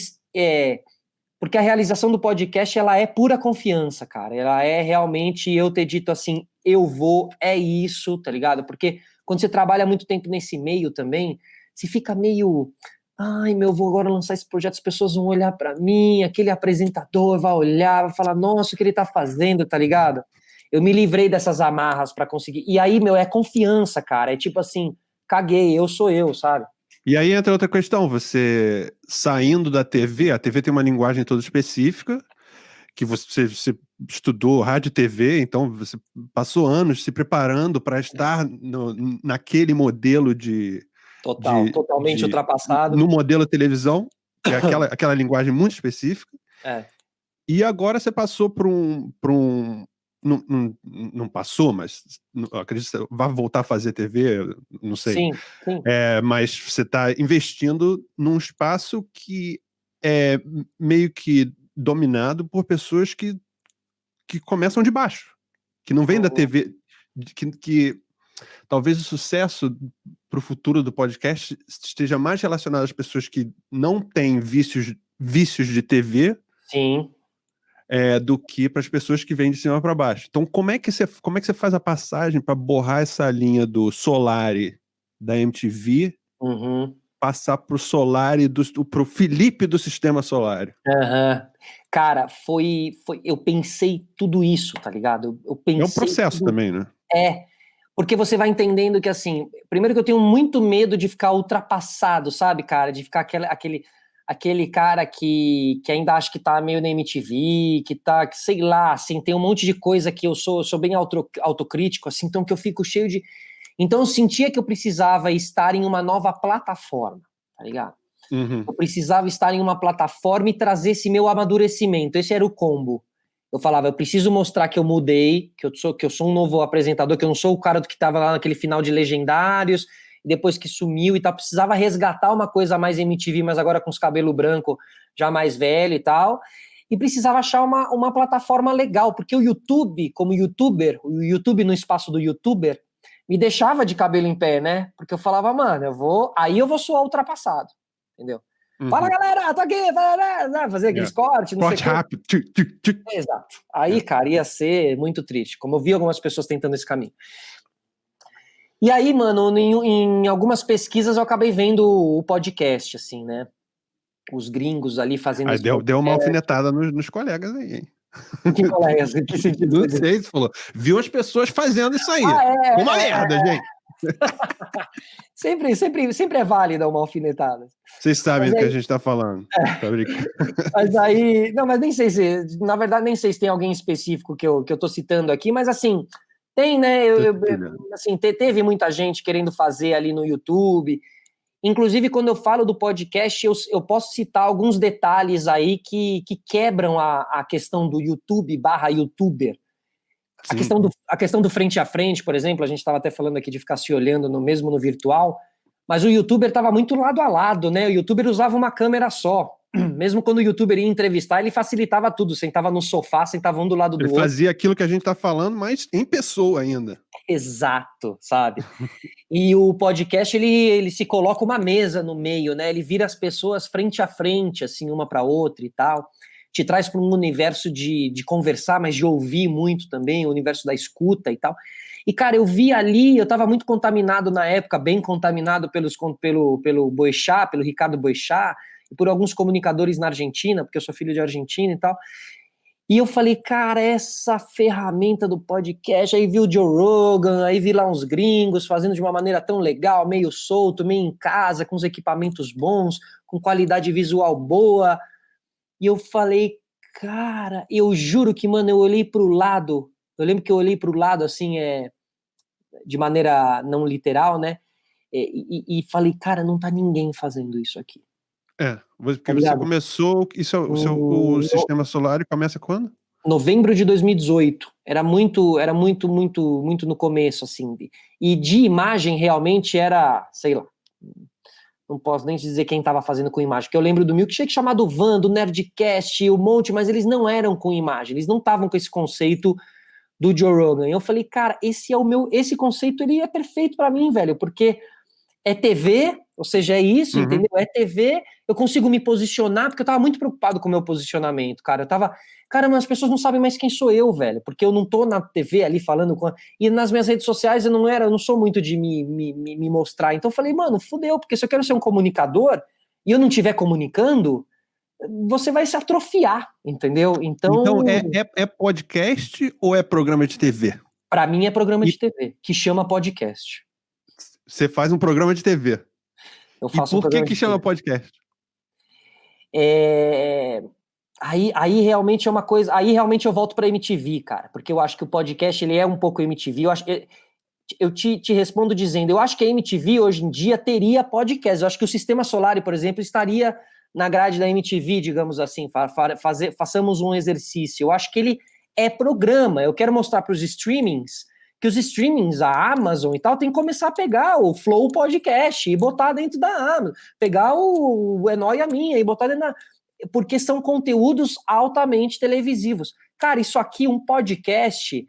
porque a realização do podcast, ela é pura confiança, cara. Ela é realmente eu ter dito assim, eu vou, é isso, tá ligado? Porque quando você trabalha muito tempo nesse meio também, você fica meio, ai, meu, vou agora lançar esse projeto, as pessoas vão olhar pra mim, aquele apresentador vai olhar, vai falar, nossa, o que ele tá fazendo, tá ligado? Eu me livrei dessas amarras pra conseguir. E aí, meu, é confiança, cara. É tipo assim, caguei, eu sou eu, sabe? E aí entra outra questão, você saindo da TV, a TV tem uma linguagem toda específica, que você estudou rádio e TV, então você passou anos se preparando para estar naquele modelo Totalmente ultrapassado. no modelo televisão, que é aquela linguagem muito específica. E agora você passou para um não passou, mas acredito que você vai voltar a fazer TV, não sei. Sim, sim. Mas você está investindo num espaço que é meio que dominado por pessoas que começam de baixo, que não vêm da TV, que talvez o sucesso para o futuro do podcast esteja mais relacionado às pessoas que não têm vícios de TV. Sim. Do que para as pessoas que vêm de cima para baixo. Então, como é que você faz a passagem para borrar essa linha do Solari da MTV, passar para o Solari, para o Felipe do Sistema Solari? Cara, eu pensei tudo isso, tá ligado? Eu pensei é um processo também, né? Porque você vai entendendo que, assim, primeiro que eu tenho muito medo de ficar ultrapassado, sabe, cara? De ficar aquele cara que ainda acha que tá meio na MTV, que sei lá, assim, tem um monte de coisa que eu sou bem autocrítico, assim, então que eu fico cheio de... Então eu sentia que eu precisava estar em uma nova plataforma, tá ligado? Eu precisava estar em uma plataforma e trazer esse meu amadurecimento, esse era o combo. Eu falava, eu preciso mostrar que eu mudei, que eu sou um novo apresentador, que eu não sou o cara que estava lá naquele final de Legendários, depois que sumiu e tal, precisava resgatar uma coisa mais MTV, mas agora com os cabelos brancos, já mais velho e tal, e precisava achar uma plataforma legal, porque o YouTube, como youtuber, o YouTube no espaço do youtuber, me deixava de cabelo em pé, né? Porque eu falava, mano, aí eu vou soar ultrapassado, entendeu? Fala, galera, tô aqui, fazer aqueles cortes, não corte sei o rápido. Exato. Aí, cara, ia ser muito triste, como eu vi algumas pessoas tentando esse caminho. E aí, mano, em algumas pesquisas eu acabei vendo o podcast, assim, né? Os gringos ali fazendo... Aí deu uma alfinetada nos colegas aí, hein? Que colegas? Em que sentido? Não sei, você falou. Viu as pessoas fazendo isso aí. Uma merda, gente. Sempre é válida uma alfinetada. Vocês sabem do que a gente tá falando. Tá brincando. Mas aí... Não, mas nem sei se... Na verdade, nem sei se tem alguém específico que eu tô citando aqui, mas assim... Tem, né? Assim, teve muita gente querendo fazer ali no YouTube. Inclusive, quando eu falo do podcast, eu posso citar alguns detalhes aí que quebram a questão do YouTube / youtuber. A questão do frente a frente, por exemplo, a gente estava até falando aqui de ficar se olhando mesmo no virtual, mas o youtuber estava muito lado a lado, né? O youtuber usava uma câmera só. Mesmo quando o youtuber ia entrevistar, ele facilitava tudo. Sentava no sofá, sentava um do lado do outro. Ele fazia aquilo que a gente tá falando, mas em pessoa ainda. Exato, sabe? E o podcast, ele se coloca uma mesa no meio, né? Ele vira as pessoas frente a frente, assim, uma para outra e tal. Te traz para um universo de conversar, mas de ouvir muito também, o universo da escuta e tal. E, cara, eu vi ali, eu tava muito contaminado na época, bem contaminado pelo Boechat, pelo Ricardo Boechat, e por alguns comunicadores na Argentina, porque eu sou filho de Argentina e tal. E eu falei, cara, essa ferramenta do podcast, aí vi o Joe Rogan, aí vi lá uns gringos fazendo de uma maneira tão legal, meio solto, meio em casa, com os equipamentos bons, com qualidade visual boa. E eu falei, cara, eu juro que, mano, eu olhei pro lado, eu lembro que eu olhei pro lado, assim, de maneira não literal, né? E falei, cara, não tá ninguém fazendo isso aqui. Porque Tá você ligado? começou, o sistema solar começa quando? Novembro de 2018. Era muito no começo, assim. E de imagem, realmente, era, sei lá, não posso nem dizer quem estava fazendo com imagem, porque eu lembro do Milkshake chamado Van, do Nerdcast, um monte, mas eles não eram com imagem, eles não estavam com esse conceito do Joe Rogan. Eu falei, cara, esse conceito, ele é perfeito para mim, velho, porque é TV, ou seja, é isso, entendeu? É TV, eu consigo me posicionar, porque eu tava muito preocupado com o meu posicionamento, cara. Caramba, as pessoas não sabem mais quem sou eu, velho, porque eu não tô na TV ali falando com. E nas minhas redes sociais eu não sou muito de me mostrar. Então eu falei, mano, fudeu, porque se eu quero ser um comunicador e eu não estiver comunicando, você vai se atrofiar, entendeu? Então é podcast ou é programa de TV? Pra mim é programa de TV, que chama podcast. Você faz um programa de TV. Eu faço e por que chama podcast? Aí realmente é uma coisa. Aí realmente eu volto pra MTV, cara, porque eu acho que o podcast ele é um pouco MTV. Eu te respondo dizendo, eu acho que a MTV hoje em dia teria podcast. Eu acho que o Sistema Solar, por exemplo, estaria na grade da MTV, digamos assim. Façamos um exercício. Eu acho que ele é programa. Eu quero mostrar para os streamings que os streamings, a Amazon e tal, tem que começar a pegar o Flow Podcast e botar dentro da Amazon. Pegar o É Nóia Minha e botar dentro da... Porque são conteúdos altamente televisivos. Cara, isso aqui, um podcast,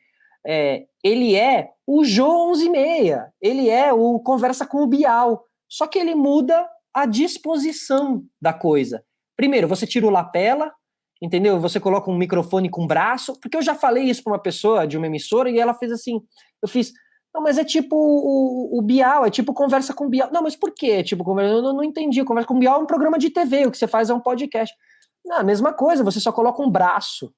ele é o Jô 11:30, ele é o Conversa com o Bial, só que ele muda a disposição da coisa. Primeiro, você tira o lapela, entendeu? Você coloca um microfone com braço, porque eu já falei isso para uma pessoa de uma emissora e ela fez assim, eu fiz, não, mas é tipo o Bial, é tipo Conversa com o Bial. Não, mas por quê? Tipo, eu não entendi. Conversa com o Bial é um programa de TV, o que você faz é um podcast. Não, a mesma coisa, você só coloca um braço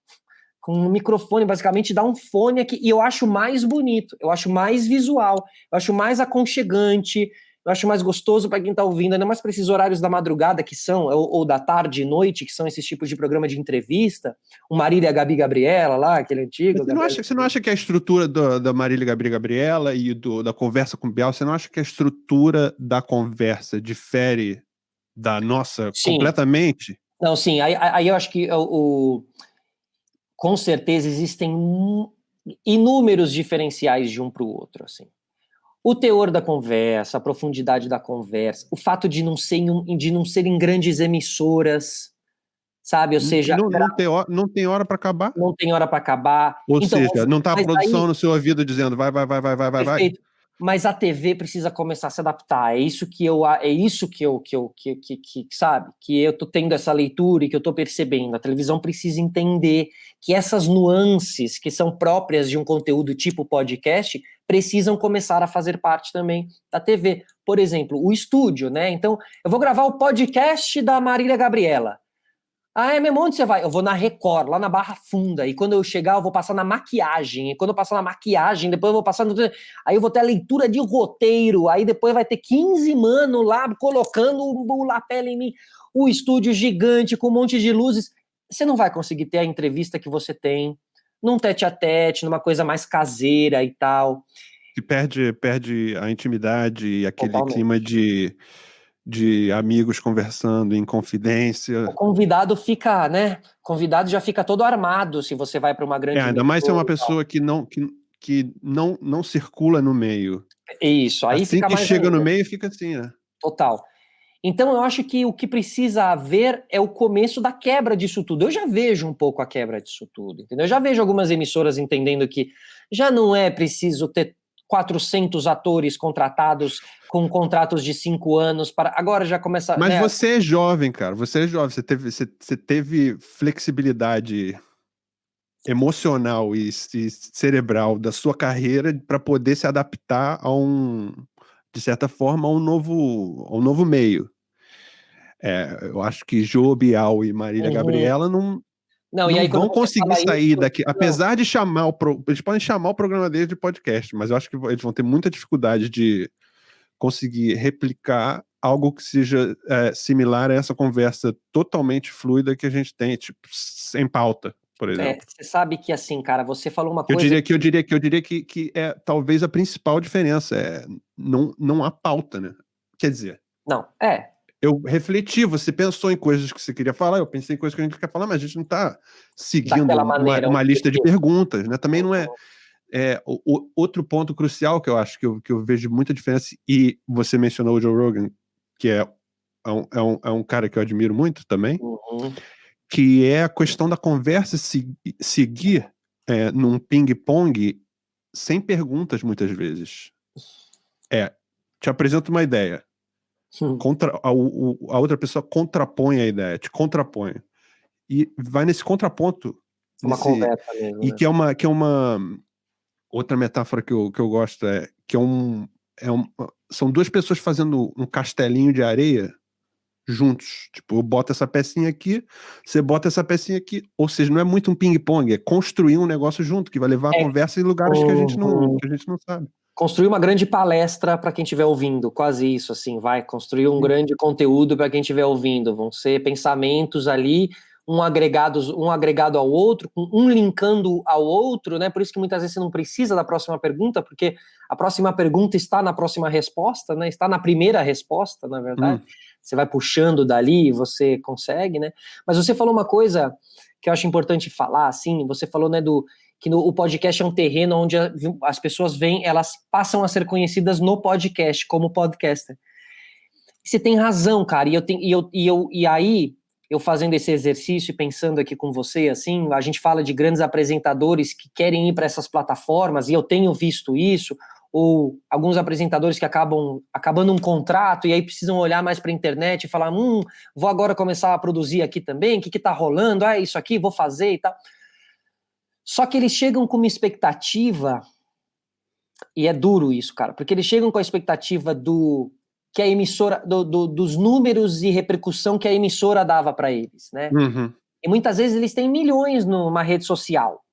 com um microfone, basicamente dá um fone aqui, e eu acho mais bonito, eu acho mais visual, eu acho mais aconchegante, eu acho mais gostoso para quem tá ouvindo, ainda mais para esses horários da madrugada que são, ou da tarde e noite, que são esses tipos de programa de entrevista, o Marília Gabi Gabriela lá, aquele antigo. Você não acha que a estrutura da Marília Gabriela e da conversa com o Bial, você não acha que a estrutura da conversa difere da nossa completamente? Não, sim, aí eu acho que com certeza existem inúmeros diferenciais de um para o outro, assim. O teor da conversa, a profundidade da conversa, o fato de não serem grandes emissoras, sabe? Ou seja, não tem hora para acabar? Não tem hora para acabar. Ou seja, não tá a produção no seu ouvido dizendo vai. Perfeito. Mas a TV precisa começar a se adaptar. É isso que sabe? Que eu tô tendo essa leitura e que eu tô percebendo. A televisão precisa entender que essas nuances que são próprias de um conteúdo tipo podcast precisam começar a fazer parte também da TV. Por exemplo, o estúdio, né? Então, eu vou gravar o podcast da Marília Gabriela. Ah, é mesmo? Onde você vai? Eu vou na Record, lá na Barra Funda. E quando eu chegar, eu vou passar na maquiagem. E quando eu passar na maquiagem, depois eu vou passar no... Aí eu vou ter a leitura de roteiro. Aí depois vai ter 15 mano lá colocando o lapela em mim. O estúdio gigante com um monte de luzes. Você não vai conseguir ter a entrevista que você tem num tete-a-tete, numa coisa mais caseira e tal. Que perde a intimidade e aquele clima de amigos conversando em confidência. O convidado fica, né? O convidado já fica todo armado se você vai para uma grande... ainda mais se é uma pessoa que não circula no meio. Isso, aí assim fica que mais chega ainda. No meio, fica assim, né? Total. Então eu acho que o que precisa haver é o começo da quebra disso tudo. Eu já vejo um pouco a quebra disso tudo, entendeu? Eu já vejo algumas emissoras entendendo que já não é preciso ter 400 atores contratados com contratos de 5 anos para... Agora já começa... Mas você é jovem, cara. Você é jovem. Você teve flexibilidade emocional e cerebral da sua carreira para poder se adaptar de certa forma, a um novo meio. Eu acho que Jô, Bial e Marília Gabriela não vão conseguir sair daqui. Apesar de eles podem chamar o programa deles de podcast, mas eu acho que eles vão ter muita dificuldade de conseguir replicar algo que seja similar a essa conversa totalmente fluida que a gente tem, tipo, sem pauta, por exemplo. Você sabe que, assim, cara, você falou uma Eu coisa diria que é talvez a principal diferença, não há pauta, né? Quer dizer, Não, eu refleti, você pensou em coisas que você queria falar, eu pensei em coisas que a gente quer falar, mas a gente não está seguindo daquela maneira, um uma lista de roteiro. perguntas, né? Também não é. Outro ponto crucial que eu acho que eu vejo muita diferença, e você mencionou o Joe Rogan, que é um cara que eu admiro muito também, Uhum. que é a questão da conversa seguir num ping-pong sem perguntas, muitas vezes. Te apresento uma ideia. A outra pessoa contrapõe a ideia, te contrapõe. E vai nesse contraponto. Uma conversa mesmo, E né? que é uma outra metáfora que eu gosto, são duas pessoas fazendo um castelinho de areia juntos. Tipo, eu boto essa pecinha aqui, você bota essa pecinha aqui. Ou seja, não é muito um ping-pong, é construir um negócio junto, que vai levar a conversa em lugares que a gente não sabe. Construir uma grande palestra para quem estiver ouvindo, quase isso, assim, vai construir um grande conteúdo para quem estiver ouvindo. Vão ser pensamentos ali, um agregado ao outro, um linkando ao outro, né? Por isso que muitas vezes você não precisa da próxima pergunta, porque a próxima pergunta está na próxima resposta, né? Está na primeira resposta, na verdade. Você vai puxando dali e você consegue, né? Mas você falou uma coisa que eu acho importante falar, assim, você falou, né, que o podcast é um terreno onde as pessoas vêm, elas passam a ser conhecidas no podcast, como podcaster. Você tem razão, cara, e aí, eu fazendo esse exercício e pensando aqui com você, assim, a gente fala de grandes apresentadores que querem ir para essas plataformas, e eu tenho visto isso, ou alguns apresentadores que acabam acabando um contrato e aí precisam olhar mais para a internet e falar, vou agora começar a produzir aqui também, o que tá rolando? Isso aqui, vou fazer e tal. Só que eles chegam com uma expectativa, e é duro isso, cara, porque eles chegam com a expectativa que a emissora, dos números e repercussão que a emissora dava para eles, né? Uhum. E muitas vezes eles têm milhões numa rede social.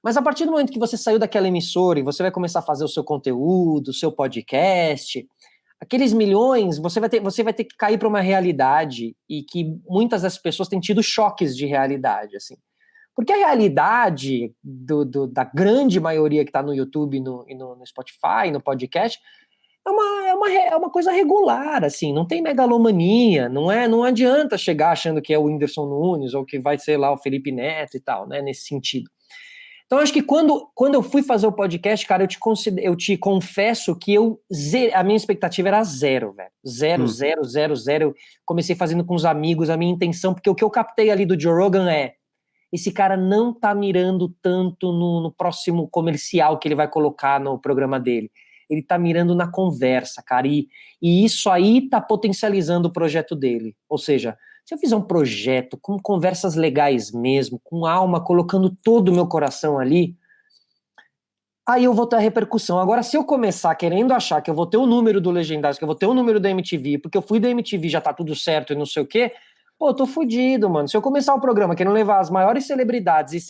Mas a partir do momento que você saiu daquela emissora e você vai começar a fazer o seu conteúdo, o seu podcast, aqueles milhões, você vai ter que cair para uma realidade, e que muitas das pessoas têm tido choques de realidade, assim. Porque a realidade da grande maioria que está no YouTube e no Spotify, no podcast, é uma coisa regular, assim, não tem megalomania, não adianta chegar achando que é o Whindersson Nunes ou que vai ser lá o Felipe Neto e tal, né, nesse sentido. Então, acho que quando eu fui fazer o podcast, cara, eu te confesso que a minha expectativa era zero, velho. Zero. Comecei fazendo com os amigos, a minha intenção, porque o que eu captei ali do Joe Rogan esse cara não tá mirando tanto no próximo comercial que ele vai colocar no programa dele. Ele tá mirando na conversa, cara, e isso aí tá potencializando o projeto dele. Ou seja, se eu fizer um projeto com conversas legais mesmo, com alma, colocando todo o meu coração ali, aí eu vou ter a repercussão. Agora, se eu começar querendo achar que eu vou ter o número do Legendários, que eu vou ter o número da MTV, porque eu fui da MTV, já tá tudo certo e não sei o quê, pô, eu tô fudido, mano. Se eu começar o programa querendo levar as maiores celebridades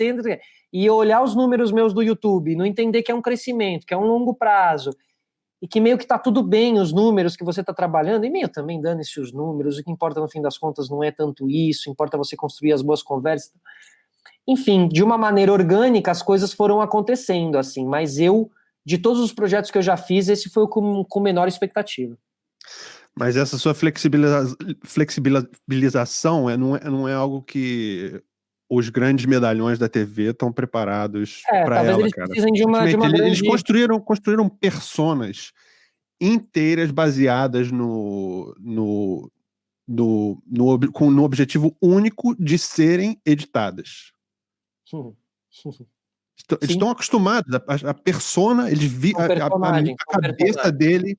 e olhar os números meus do YouTube, não entender que é um crescimento, que é um longo prazo, e que meio que tá tudo bem os números que você tá trabalhando, e meio também dane-se os números, o que importa no fim das contas não é tanto isso, importa você construir as boas conversas. Enfim, de uma maneira orgânica as coisas foram acontecendo, assim, mas de todos os projetos que eu já fiz, esse foi o com menor expectativa. Mas essa sua flexibilização não é algo que os grandes medalhões da TV estão preparados para Talvez ela, eles cara. precisem de uma Simplesmente, eles grande... construíram personas inteiras baseadas no objetivo único de serem editadas. Eles estão acostumados, a persona, a cabeça dele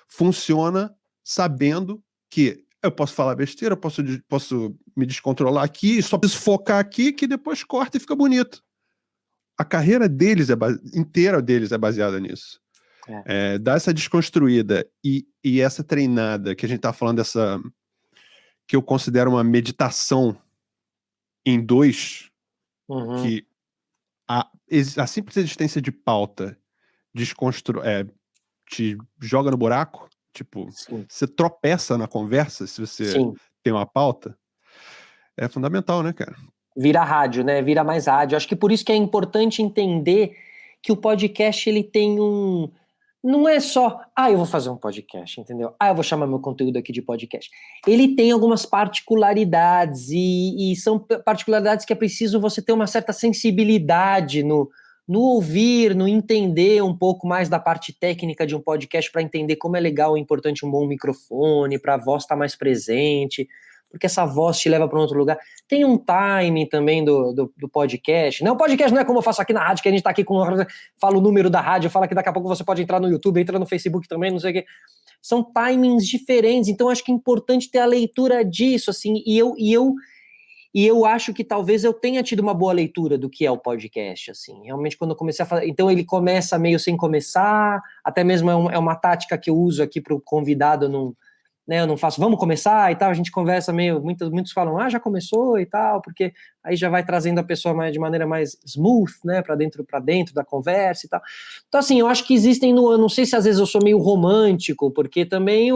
funciona sabendo que eu posso falar besteira, posso me descontrolar aqui, só preciso focar aqui, que depois corta e fica bonito. A carreira deles inteira deles é baseada nisso. Dar essa desconstruída e essa treinada, que a gente tá falando que eu considero uma meditação em dois, que a simples existência de pauta te joga no buraco. Tipo, você tropeça na conversa se você tem uma pauta. É fundamental, né, cara? Vira rádio, né? Vira mais rádio. Acho que por isso que é importante entender que o podcast, ele tem um... Não é só, eu vou fazer um podcast, entendeu? Eu vou chamar meu conteúdo aqui de podcast. Ele tem algumas particularidades e são particularidades que é preciso você ter uma certa sensibilidade no ouvir, no entender um pouco mais da parte técnica de um podcast para entender como é legal e importante um bom microfone, para a voz estar mais presente, porque essa voz te leva para um outro lugar. Tem um timing também do podcast, né? O podcast não é como eu faço aqui na rádio, que a gente tá aqui fala o número da rádio, fala que daqui a pouco você pode entrar no YouTube, entra no Facebook também, não sei o quê. São timings diferentes, então acho que é importante ter a leitura disso, assim, e eu acho que talvez eu tenha tido uma boa leitura do que é o podcast, assim, realmente quando eu comecei a fazer, então ele começa meio sem começar, até mesmo é uma tática que eu uso aqui para o convidado não... Né, eu não faço, vamos começar e tal, a gente conversa meio, muitos falam, já começou e tal, porque aí já vai trazendo a pessoa de maneira mais smooth, né, para dentro da conversa e tal. Então, assim, eu acho que existem, não sei se às vezes eu sou meio romântico, porque também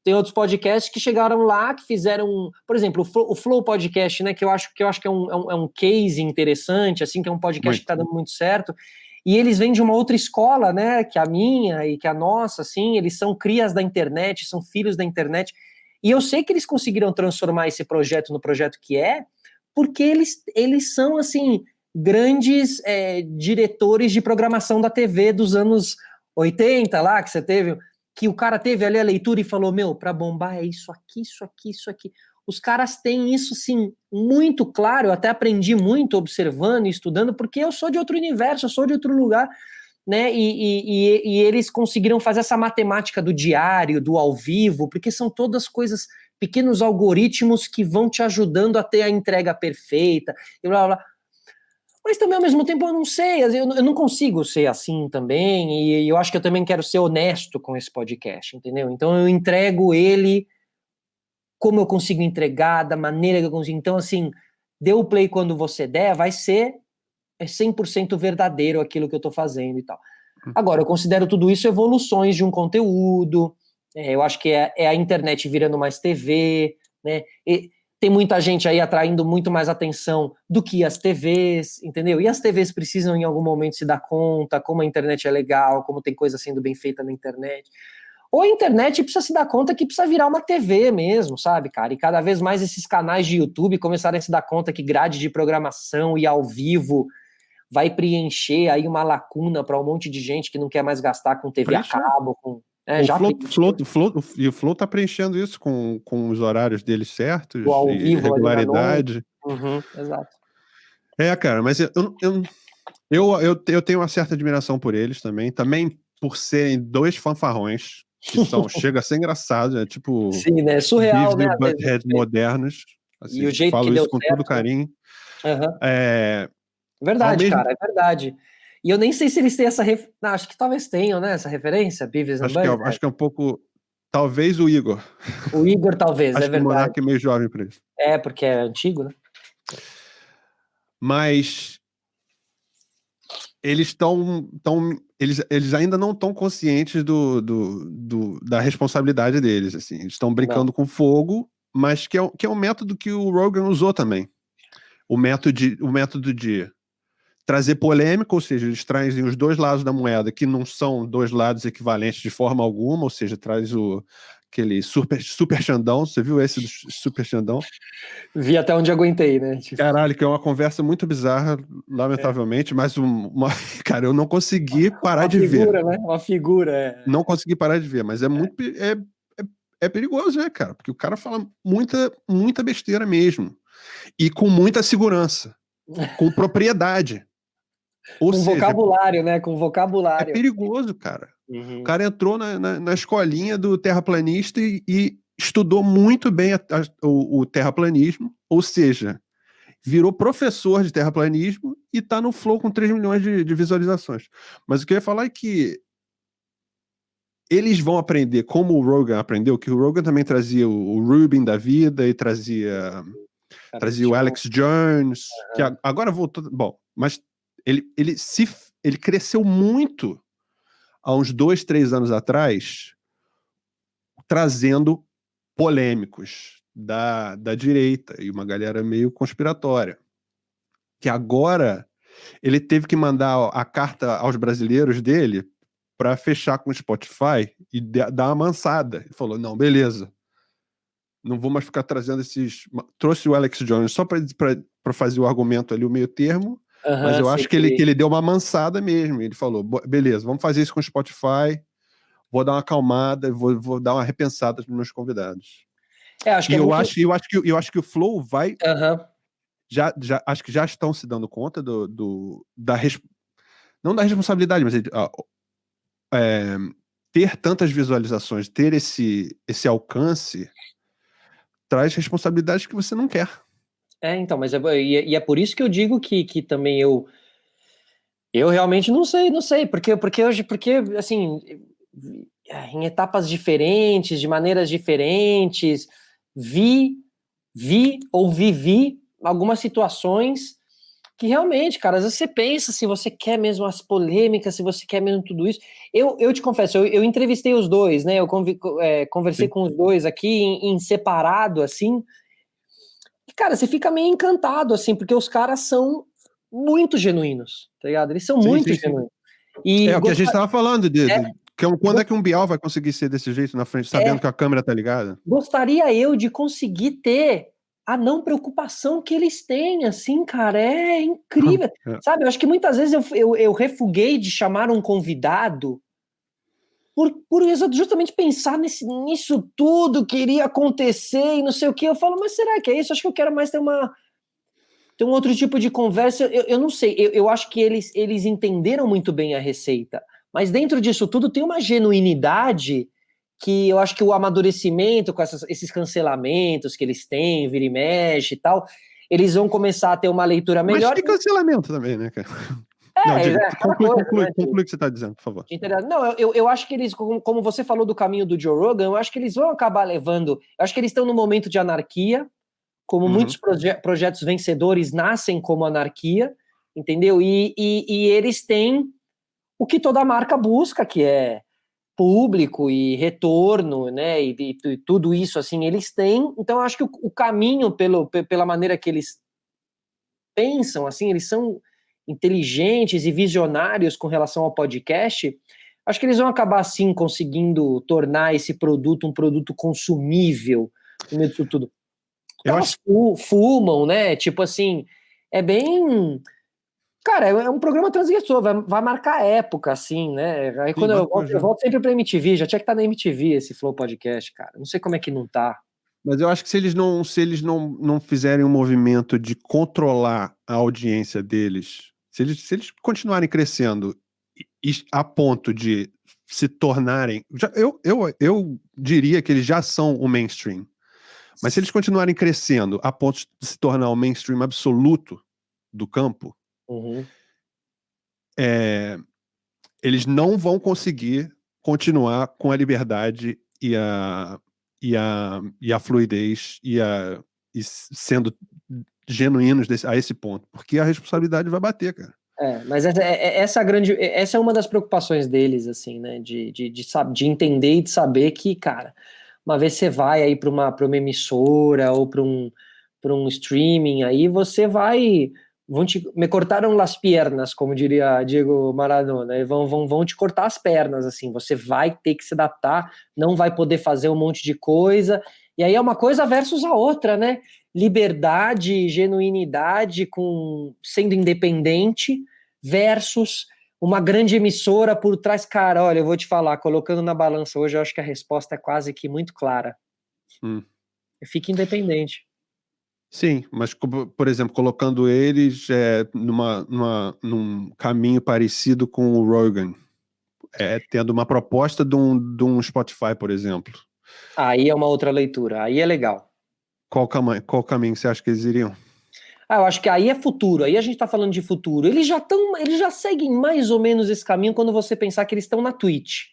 tem outros podcasts que chegaram lá, que fizeram, por exemplo, o Flow Podcast, né, que eu acho que é um case interessante, assim, que é um podcast que tá dando muito certo. E eles vêm de uma outra escola, né, que a minha e que a nossa, assim, eles são crias da internet, são filhos da internet, e eu sei que eles conseguiram transformar esse projeto no projeto que é, porque eles são, assim, grandes diretores de programação da TV dos anos 80 lá, que você teve, que o cara teve ali a leitura e falou, para bombar é isso aqui, isso aqui, isso aqui. Os caras têm isso, sim, muito claro. Eu até aprendi muito observando e estudando, porque eu sou de outro universo, eu sou de outro lugar, né? E eles conseguiram fazer essa matemática do diário, do ao vivo, porque são todas coisas, pequenos algoritmos que vão te ajudando a ter a entrega perfeita, e blá, blá, blá. Mas também, ao mesmo tempo, eu não sei, eu não consigo ser assim também, e eu acho que eu também quero ser honesto com esse podcast, entendeu? Então eu entrego ele como eu consigo entregar, da maneira que eu consigo. Então, assim, dê o play quando você der, vai ser 100% verdadeiro aquilo que eu tô fazendo e tal. Agora, eu considero tudo isso evoluções de um conteúdo, eu acho que é a internet virando mais TV, né? E tem muita gente aí atraindo muito mais atenção do que as TVs, entendeu? E as TVs precisam em algum momento se dar conta como a internet é legal, como tem coisa sendo bem feita na internet. Ou a internet precisa se dar conta que precisa virar uma TV mesmo, sabe, cara? E cada vez mais esses canais de YouTube começarem a se dar conta que grade de programação e ao vivo vai preencher aí uma lacuna para um monte de gente que não quer mais gastar com TV a cabo, com... E o Flow tá preenchendo isso com os horários deles certos ao e vivo, regularidade. Exato. Cara, mas eu tenho uma certa admiração por eles também por serem dois fanfarrões que chega a ser engraçado, é tipo... Sim, né? Surreal, né? Butthead modernos, assim, e o jeito falo que isso deu com certo, todo carinho. Verdade, cara, é verdade. E eu nem sei se eles têm essa acho que talvez tenham, né, essa referência, Beavis and Butthead. Acho que é um pouco... Talvez o Igor. O Igor, talvez, acho é verdade. Acho que o Monark é meio jovem pra isso. Porque é antigo, né? Mas... Eles ainda não estão conscientes da responsabilidade deles, assim. Eles estão brincando com fogo, mas que é um método que o Rogan usou também. O método de trazer polêmica, ou seja, eles trazem os dois lados da moeda, que não são dois lados equivalentes de forma alguma, ou seja, traz aquele super Xandão. Você viu esse do Super Xandão? Vi até onde aguentei, né? Caralho, que é uma conversa muito bizarra, lamentavelmente, mas cara, eu não consegui parar de ver. Né? Uma figura, Não consegui parar de ver, mas é muito... É perigoso, né, cara? Porque o cara fala muita besteira mesmo. E com muita segurança. Com propriedade. Ou com seja, vocabulário, né? Com vocabulário. É perigoso, cara. O cara entrou na escolinha do terraplanista e estudou muito bem o terraplanismo, ou seja, virou professor de terraplanismo e tá no Flow com 3 milhões de visualizações. Mas o que eu ia falar é que eles vão aprender como o Rogan aprendeu, que o Rogan também trazia o Rubin da vida e trazia o Alex Jones, que agora voltou... Bom, mas ele cresceu muito há uns 2, 3 anos atrás, trazendo polêmicos da direita e uma galera meio conspiratória. que agora ele teve que mandar a carta aos brasileiros dele para fechar com o Spotify e dar uma mansada. Ele falou, não, beleza. Não vou mais ficar trazendo esses... Trouxe o Alex Jones só para fazer o argumento ali, o meio termo, mas eu acho que ele deu uma mansada mesmo. Ele falou, beleza, vamos fazer isso com o Spotify, vou dar uma acalmada, vou dar uma repensada nos meus convidados. Acho que eu acho que o Flow vai... acho que já estão se dando conta não da responsabilidade, mas ter tantas visualizações, ter esse alcance, traz responsabilidades que você não quer. Então, mas é por isso que eu digo que também eu realmente não sei, porque assim, em etapas diferentes, de maneiras diferentes, vi ou vivi algumas situações que realmente, cara, às vezes você pensa se você quer mesmo as polêmicas, se você quer mesmo tudo isso. Eu te confesso, eu entrevistei os dois, né? Eu conversei com os dois aqui em separado, assim. E, cara, você fica meio encantado, assim, porque os caras são muito genuínos, tá ligado? Eles são muito genuínos. E o que a gente tava falando quando é que um Bial vai conseguir ser desse jeito na frente, sabendo que a câmera tá ligada? Gostaria eu de conseguir ter a não preocupação que eles têm, assim, cara, é incrível. Sabe, eu acho que muitas vezes eu refuguei de chamar um convidado por justamente pensar nisso tudo que iria acontecer e não sei o que. Eu falo, mas será que é isso? Acho que eu quero mais ter um outro tipo de conversa. Eu não sei, eu acho que eles entenderam muito bem a receita, mas dentro disso tudo tem uma genuinidade que eu acho que o amadurecimento com esses cancelamentos que eles têm, vira e mexe e tal, eles vão começar a ter uma leitura melhor. Mas tem cancelamento também, né, cara? Conclui o que você está dizendo, por favor. Não, eu acho que eles, como você falou do caminho do Joe Rogan, eu acho que eles vão acabar levando. Eu acho que eles estão no momento de anarquia, como muitos projetos vencedores nascem como anarquia, entendeu? E eles têm o que toda marca busca, que é público e retorno, né? E tudo isso, assim, eles têm. Então, eu acho que o caminho, pela maneira que eles pensam, assim, eles são inteligentes e visionários com relação ao podcast, acho que eles vão acabar, assim, conseguindo tornar esse produto um produto consumível no meio disso tudo. Elas fumam, né? Tipo assim, é bem... Cara, é um programa transgressor, vai marcar época, assim, né? Aí quando eu volto sempre pra MTV, já tinha que estar na MTV esse Flow Podcast, cara. Não sei como é que não tá. Mas eu acho que se eles não fizerem um movimento de controlar a audiência deles, se eles continuarem crescendo a ponto de se tornarem... Eu diria que eles já são o mainstream. Mas se eles continuarem crescendo a ponto de se tornar o mainstream absoluto do campo, eles não vão conseguir continuar com a liberdade e a fluidez e sendo genuínos a esse ponto, porque a responsabilidade vai bater, cara. Mas essa é uma das preocupações deles, assim, né, de entender e de saber que, cara, uma vez você vai aí para uma emissora ou para um streaming, aí você vai... me cortaram las piernas, como diria Diego Maradona, e vão te cortar as pernas, assim, você vai ter que se adaptar, não vai poder fazer um monte de coisa, e aí é uma coisa versus a outra, né? Liberdade, genuinidade, sendo independente, versus uma grande emissora por trás. Cara, olha, eu vou te falar, colocando na balança hoje, eu acho que a resposta é quase que muito clara. Fique independente. Sim, mas, por exemplo, colocando eles num caminho parecido com o Rogan, tendo uma proposta de um Spotify, por exemplo. Aí é uma outra leitura, aí é legal. Qual caminho você acha que eles iriam? Eu acho que aí é futuro, aí a gente tá falando de futuro. Eles já seguem mais ou menos esse caminho quando você pensar que eles estão na Twitch.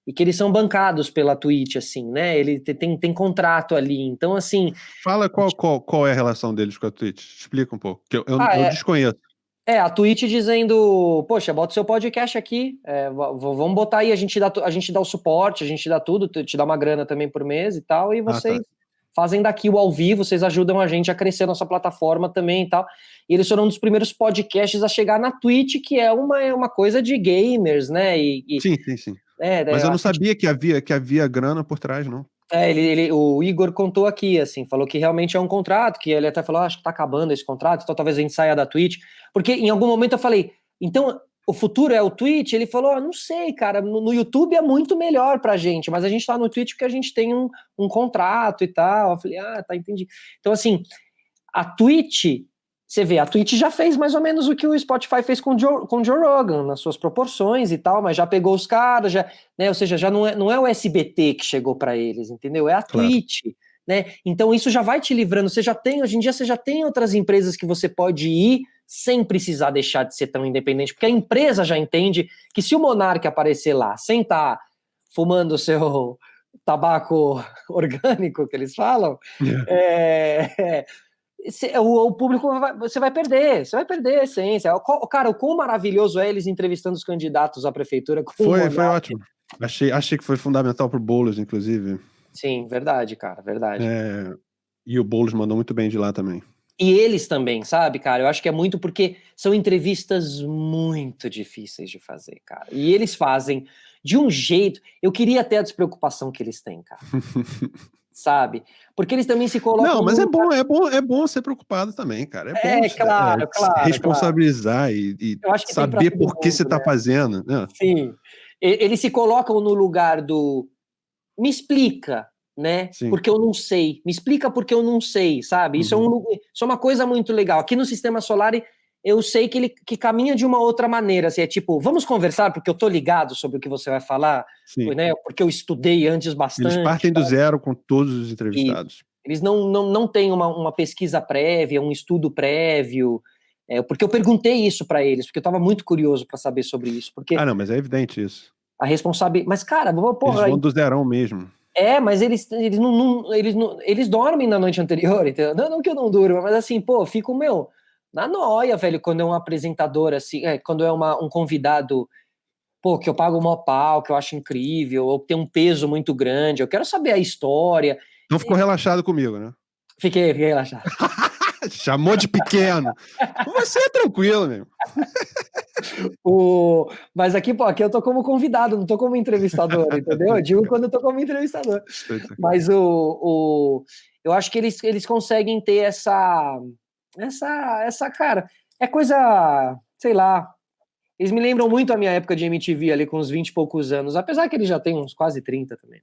E que eles são bancados pela Twitch, assim, né? Ele tem contrato ali, então, assim... Fala qual é a relação deles com a Twitch. Explica um pouco, que eu desconheço. A Twitch dizendo, poxa, bota o seu podcast aqui, vamos botar aí, a gente dá o suporte, a gente dá tudo, te dá uma grana também por mês e tal, e vocês fazem daqui o ao vivo, vocês ajudam a gente a crescer a nossa plataforma também e tal. E eles foram um dos primeiros podcasts a chegar na Twitch, que é uma coisa de gamers, né? Sim. Mas eu não sabia que havia grana por trás, não. O Igor contou aqui, assim, falou que realmente é um contrato, que ele até falou, acho que tá acabando esse contrato, então talvez a gente saia da Twitch, porque em algum momento eu falei, então o futuro é o Twitch? Ele falou, não sei, cara, no YouTube é muito melhor pra gente, mas a gente tá no Twitch porque a gente tem um contrato e tal. Eu falei, tá, entendi. Então, assim, a Twitch, você vê, a Twitch já fez mais ou menos o que o Spotify fez com o Joe Rogan, nas suas proporções e tal, mas já pegou os caras, né, ou seja, já não é o SBT que chegou para eles, entendeu? É a Twitch, né? Então isso já vai te livrando, hoje em dia você já tem outras empresas que você pode ir sem precisar deixar de ser tão independente, porque a empresa já entende que se o Monark aparecer lá, sem estar fumando o seu tabaco orgânico, que eles falam, o público você vai perder a essência. Cara, o quão maravilhoso é eles entrevistando os candidatos à prefeitura. Foi ótimo. Achei que foi fundamental pro Boulos, inclusive. Sim, verdade, cara, verdade. E o Boulos mandou muito bem de lá também. E eles também, sabe, cara? Eu acho que é muito porque são entrevistas muito difíceis de fazer, cara. E eles fazem de um jeito. Eu queria ter a despreocupação que eles têm, cara. Sabe? Porque eles também se colocam. Não, mas é bom ser preocupado também, cara. Claro. Responsabilizar e saber por que você tá fazendo. Né? Sim. Eles se colocam no lugar do me explica, né? Sim. Porque eu não sei. Me explica porque eu não sei, sabe? Isso é uma coisa muito legal. Aqui no Sistema Solar, eu sei que ele caminha de uma outra maneira. Assim, é tipo, vamos conversar porque eu tô ligado sobre o que você vai falar, né? Porque eu estudei antes bastante. Eles partem do zero com todos os entrevistados. Eles não têm uma pesquisa prévia, um estudo prévio. Porque eu perguntei isso para eles, porque eu estava muito curioso para saber sobre isso. Porque não, mas é evidente isso. A responsabilidade. Mas, cara, porra. Eles vão do zerão mesmo. Mas eles dormem na noite anterior, entendeu? Não que eu não durma, mas assim, fico, na noia, velho, quando é um apresentador, assim, quando é um convidado, que eu pago o maior pau, que eu acho incrível, ou que tem um peso muito grande, eu quero saber a história. Não ficou relaxado comigo, né? Fiquei relaxado. Chamou de pequeno. Você é tranquilo, meu. Mas aqui eu tô como convidado, não tô como entrevistador, entendeu? Eu digo quando eu tô como entrevistador. Mas eu acho que eles conseguem ter essa, cara, é coisa, sei lá, eles me lembram muito a minha época de MTV ali com uns 20 e poucos anos, apesar que ele já tem uns quase 30 também.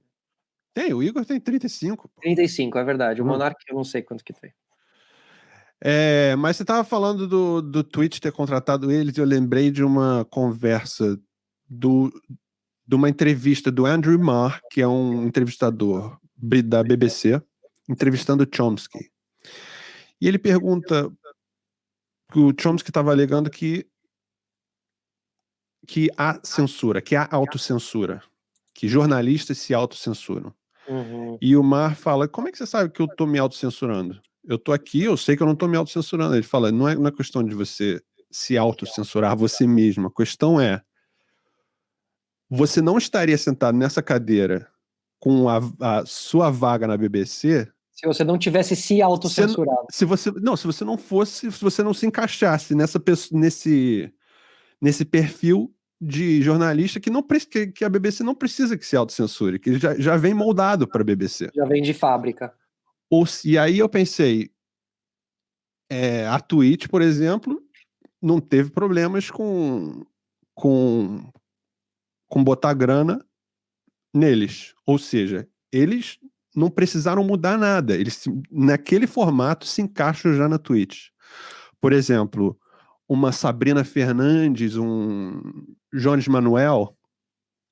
O Igor tem 35. 35, é verdade. O Monark eu não sei quanto que tem. Mas você estava falando do Twitch ter contratado eles, e eu lembrei de uma conversa de uma entrevista do Andrew Marr, que é um entrevistador da BBC, entrevistando o Chomsky. E ele pergunta que o Chomsky estava alegando que há censura, que há autocensura, que jornalistas se autocensuram. E o Marr fala, como é que você sabe que eu estou me autocensurando? Eu tô aqui, eu sei que eu não tô me autocensurando. Ele fala, não é questão de você se autocensurar você mesmo. A questão é, você não estaria sentado nessa cadeira com a sua vaga na BBC se você não tivesse se autocensurado. Se você não se encaixasse nesse perfil de jornalista que a BBC não precisa que se autocensure, que ele já vem moldado para a BBC. Já vem de fábrica. E aí eu pensei, a Twitch, por exemplo, não teve problemas com botar grana neles. Ou seja, eles não precisaram mudar nada. Eles, naquele formato, se encaixam já na Twitch. Por exemplo, uma Sabrina Fernandes, um Jones Manuel,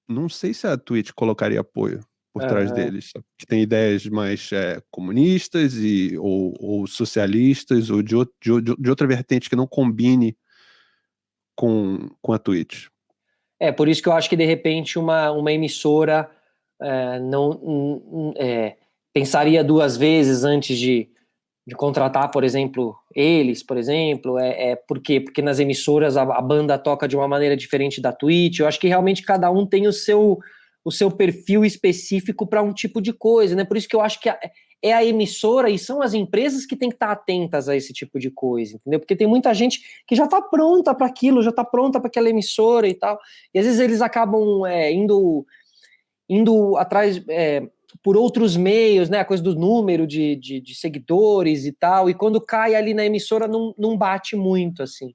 não sei se a Twitch colocaria apoio por trás deles, que tem ideias mais comunistas ou socialistas, ou de outra vertente que não combine com a Twitch. Por isso que eu acho que, de repente, uma emissora pensaria duas vezes antes de contratar, por exemplo, eles, por exemplo. Por quê? Porque nas emissoras a banda toca de uma maneira diferente da Twitch. Eu acho que realmente cada um tem o seu perfil específico para um tipo de coisa, né? Por isso que eu acho que é a emissora e são as empresas que têm que estar atentas a esse tipo de coisa, entendeu? Porque tem muita gente que já está pronta para aquilo, já está pronta para aquela emissora e tal, e às vezes eles acabam indo atrás por outros meios, né? A coisa do número de seguidores e tal, e quando cai ali na emissora não bate muito, assim.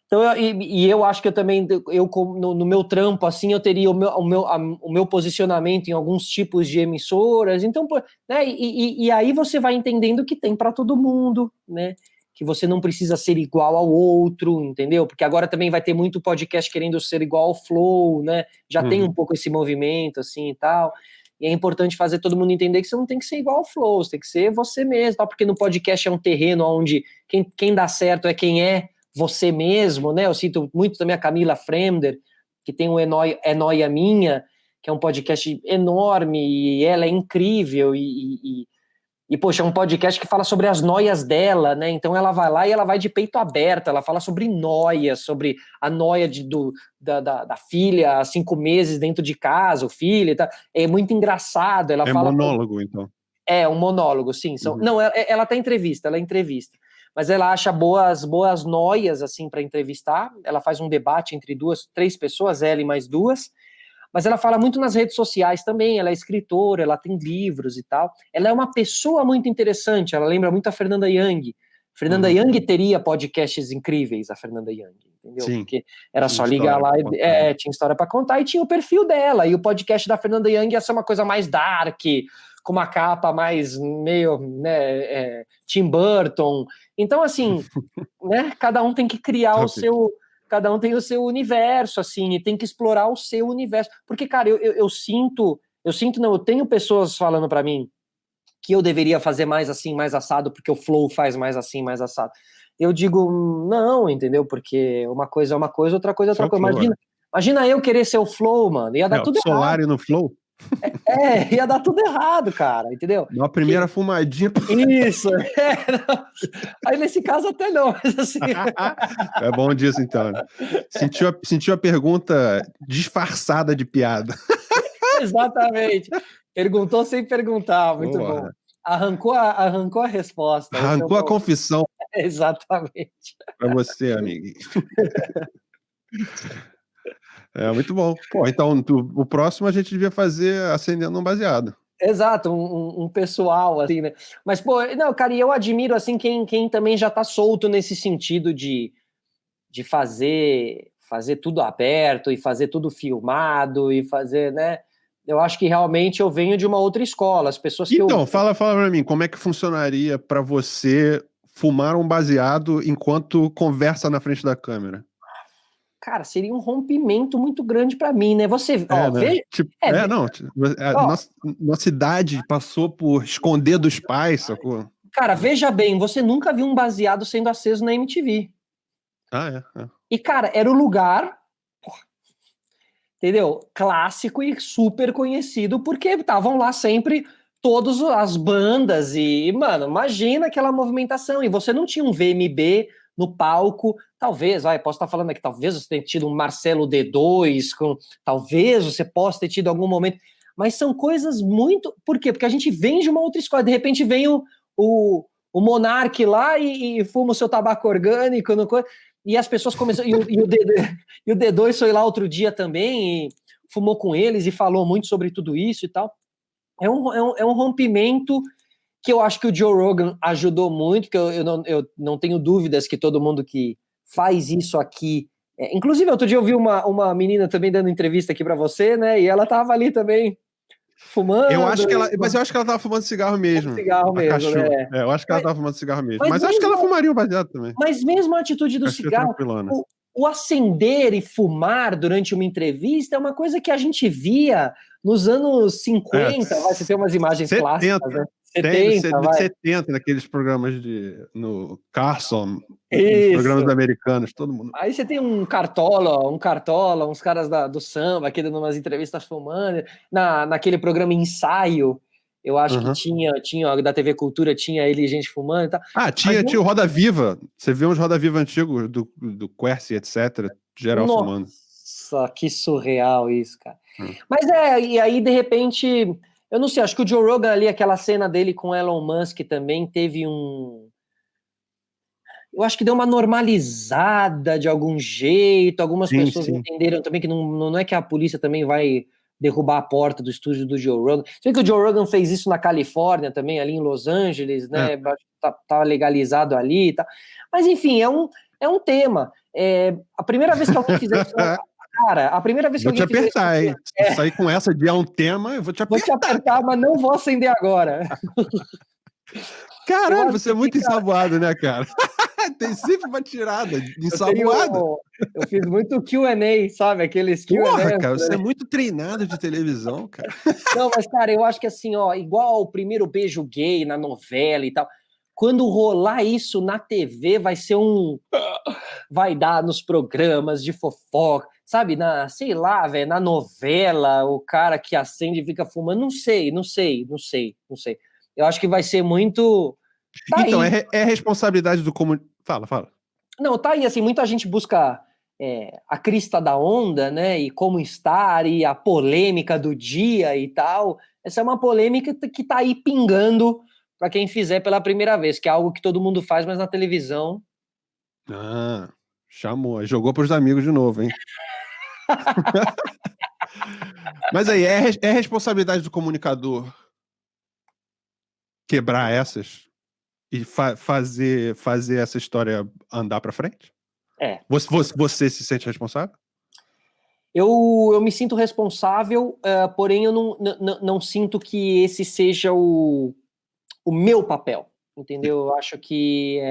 Então, eu acho que eu também, no meu trampo, assim, eu teria o meu posicionamento em alguns tipos de emissoras, então, né, e aí você vai entendendo que tem para todo mundo, né, que você não precisa ser igual ao outro, entendeu? Porque agora também vai ter muito podcast querendo ser igual ao Flow, né, já tem um pouco esse movimento, assim, e tal, e é importante fazer todo mundo entender que você não tem que ser igual ao Flow, você tem que ser você mesmo, porque no podcast é um terreno onde quem dá certo é quem é você mesmo, né? Eu cito muito também a Camila Fremder, que tem o É Nóia Minha, que é um podcast enorme, e ela é incrível, poxa, é um podcast que fala sobre as noias dela, né? Então ela vai lá e ela vai de peito aberto, ela fala sobre noia, sobre a noia da filha há 5 meses dentro de casa, o filho e tal. É muito engraçado. Ela fala monólogo, então. É um monólogo, sim. Não, ela tá ela entrevista. Mas ela acha boas noias, assim, para entrevistar. Ela faz um debate entre 3 pessoas, ela e mais 2. Mas ela fala muito nas redes sociais também. Ela é escritora, ela tem livros e tal. Ela é uma pessoa muito interessante. Ela lembra muito a Fernanda Young. Fernanda Young teria podcasts incríveis, a Fernanda Young, entendeu? Sim, porque era só ligar lá e tinha história para contar, e tinha o perfil dela. E o podcast da Fernanda Young ia ser uma coisa mais dark, com uma capa mais meio, né, Tim Burton. Então, assim, né, cada um tem que criar cada um tem o seu universo, assim, e tem que explorar o seu universo. Porque, cara, eu sinto, não, eu tenho pessoas falando para mim que eu deveria fazer mais assim, mais assado, porque o Flow faz mais assim, mais assado. Eu digo, não, entendeu? Porque uma coisa é uma coisa, outra coisa é outra coisa. Imagina eu querer ser o Flow, mano, ia dar tudo errado. Solari no Flow? Ia dar tudo errado, cara, entendeu? Na primeira fumadinha. Isso. Aí nesse caso até não, mas assim. É bom disso, então. Sentiu a pergunta disfarçada de piada. Exatamente. Perguntou sem perguntar, muito bom. Arrancou a resposta. Arrancou a confissão. Exatamente. Para você, amigo. Muito bom. Pô, então o próximo a gente devia fazer acendendo um baseado. Exato, um pessoal, assim, né? Mas, pô, não, cara, e eu admiro, assim, quem também já tá solto nesse sentido de fazer tudo aberto e fazer tudo filmado e fazer, né? Eu acho que realmente eu venho de uma outra escola. As pessoas que Então, fala pra mim, como é que funcionaria pra você fumar um baseado enquanto conversa na frente da câmera? Cara, seria um rompimento muito grande pra mim, né? Você, né? Nossa idade passou por esconder dos pais, sacou? Cara, veja bem, você nunca viu um baseado sendo aceso na MTV. E, cara, era o lugar, entendeu? Clássico e super conhecido, porque estavam lá sempre todas as bandas e, mano, imagina aquela movimentação. E você não tinha um VMB no palco, talvez, posso estar falando aqui, talvez você tenha tido um Marcelo D2, talvez você possa ter tido algum momento, mas são coisas muito... Por quê? Porque a gente vem de uma outra escola, de repente vem o Monark lá e fuma o seu tabaco orgânico, e as pessoas começaram... e o D2 foi lá outro dia também, e fumou com eles e falou muito sobre tudo isso e tal. É um rompimento que eu acho que o Joe Rogan ajudou muito, porque eu não tenho dúvidas que todo mundo que faz isso aqui... inclusive, outro dia eu vi uma menina também dando entrevista aqui para você, né? E ela tava ali também fumando. Mas eu acho que ela tava fumando cigarro mesmo. Cigarro mesmo, né? Eu acho que ela tava fumando cigarro mesmo. Mas acho que ela fumaria um baseado também. Mas mesmo a atitude do cigarro, o acender e fumar durante uma entrevista é uma coisa que a gente via nos anos 50, você tem umas imagens 70, clássicas, né? 70, naqueles programas no Carson, nos programas americanos, todo mundo. Aí você tem um Cartola, uns caras do samba aqui dando umas entrevistas fumando, naquele programa Ensaio, eu acho que tinha da TV Cultura, tinha ele gente fumando e tal. Tinha o Roda Viva, você vê uns Roda Viva antigos do Quercy, etc, geral fumando. Nossa, que surreal isso, cara. Mas e aí de repente Eu não sei, acho que o Joe Rogan ali, aquela cena dele com Elon Musk também teve um... Eu acho que deu uma normalizada de algum jeito, algumas Sim, pessoas sim. entenderam também que não é que a polícia também vai derrubar a porta do estúdio do Joe Rogan. Sei que o Joe Rogan fez isso na Califórnia também, ali em Los Angeles, né? Tá legalizado ali e tá. Mas enfim, é um tema. A primeira vez que alguém fizer isso, cara, a primeira vez que Vou te alguém fizer isso, apertar, hein? Se sair com essa de um tema, eu vou te vou te apertar. apertar, mas não vou acender agora. Caralho, você é muito ensaboado, né, cara? Tem sempre uma tirada ensaboada. Eu fiz muito Q&A, sabe? Aqueles Porra, Q&A. cara, você é muito treinado de televisão, cara. Não, mas, cara, eu acho que assim, ó, igual o primeiro beijo gay na novela e tal, quando rolar isso na TV, vai ser vai dar nos programas de fofoca, sabe? Sei lá, velho, na novela, o cara que acende e fica fumando, não sei. Eu acho que vai ser muito... Tá Então, aí. é responsabilidade do comunicador. Fala. Não, tá aí, assim, muita gente busca a crista da onda, né, e como estar, e a polêmica do dia e tal. Essa é uma polêmica que tá aí pingando para quem fizer pela primeira vez, que é algo que todo mundo faz, mas na televisão... Ah, chamou. Jogou pros amigos de novo, hein? Mas aí, é responsabilidade do comunicador quebrar essas e fazer essa história andar pra frente? É. Você se sente responsável? Eu me sinto responsável, porém eu não sinto que esse seja o meu papel, entendeu? Eu acho que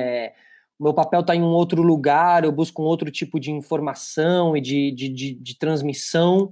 o meu papel está em um outro lugar, eu busco um outro tipo de informação e de transmissão.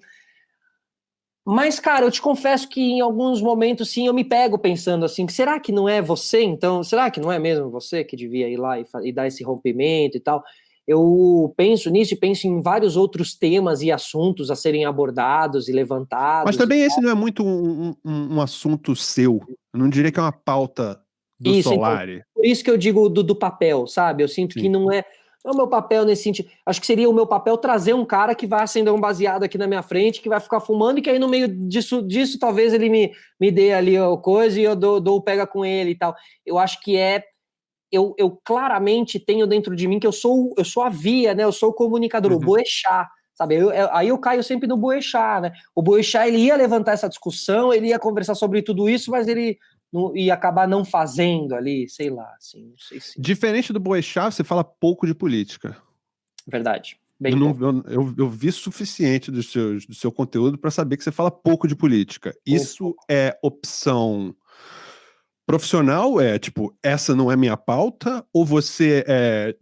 Mas, cara, eu te confesso que em alguns momentos, sim, eu me pego pensando assim, será que não é você, então? Será que não é mesmo você que devia ir lá e dar esse rompimento e tal? Eu penso nisso e penso em vários outros temas e assuntos a serem abordados e Mas levantados. também esse não é muito um assunto seu. Eu não diria que é uma pauta do Isso, então, Solari. por isso que eu digo do papel, sabe? Eu sinto que Sim. não é o meu papel nesse sentido. Acho que seria o meu papel trazer um cara que vai acender um baseado aqui na minha frente, que vai ficar fumando, e que aí no meio disso talvez ele me dê ali a coisa e eu dou o pega com ele e tal. Eu acho que eu claramente tenho dentro de mim que eu sou a via, né? Eu sou o comunicador, o Boechat, sabe? Aí eu caio sempre no Boechat, né? O Boechat, ele ia levantar essa discussão, ele ia conversar sobre tudo isso, mas ele ia acabar não fazendo ali, sei lá, assim, não sei se... Diferente do Boechat, você fala pouco de política. Verdade, bem pouco. Eu vi suficiente do seu conteúdo para saber que você fala pouco de política. Isso é opção profissional? É tipo, essa não é minha pauta? Ou você é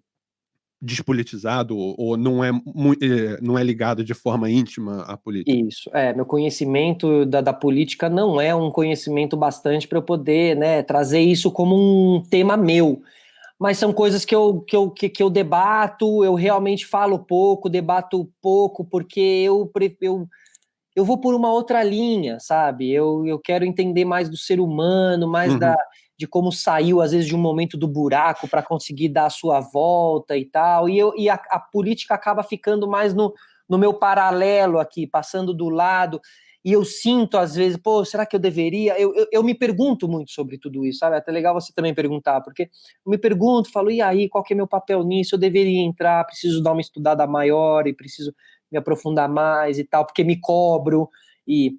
despolitizado ou não é ligado de forma íntima à política? Isso, meu conhecimento da política não é um conhecimento bastante para eu poder, né, trazer isso como um tema meu, mas são coisas que eu debato, eu realmente falo pouco, debato pouco, porque eu vou por uma outra linha, sabe? Eu quero entender mais do ser humano, mais de como saiu, às vezes, de um momento do buraco para conseguir dar a sua volta e tal. E a política acaba ficando mais no meu paralelo aqui, passando do lado. E eu sinto, às vezes, pô, será que eu deveria? Eu me pergunto muito sobre tudo isso, sabe? É até legal você também perguntar, porque eu me pergunto, falo, e aí, qual que é meu papel nisso? Eu deveria entrar, preciso dar uma estudada maior e preciso me aprofundar mais e tal, porque me cobro e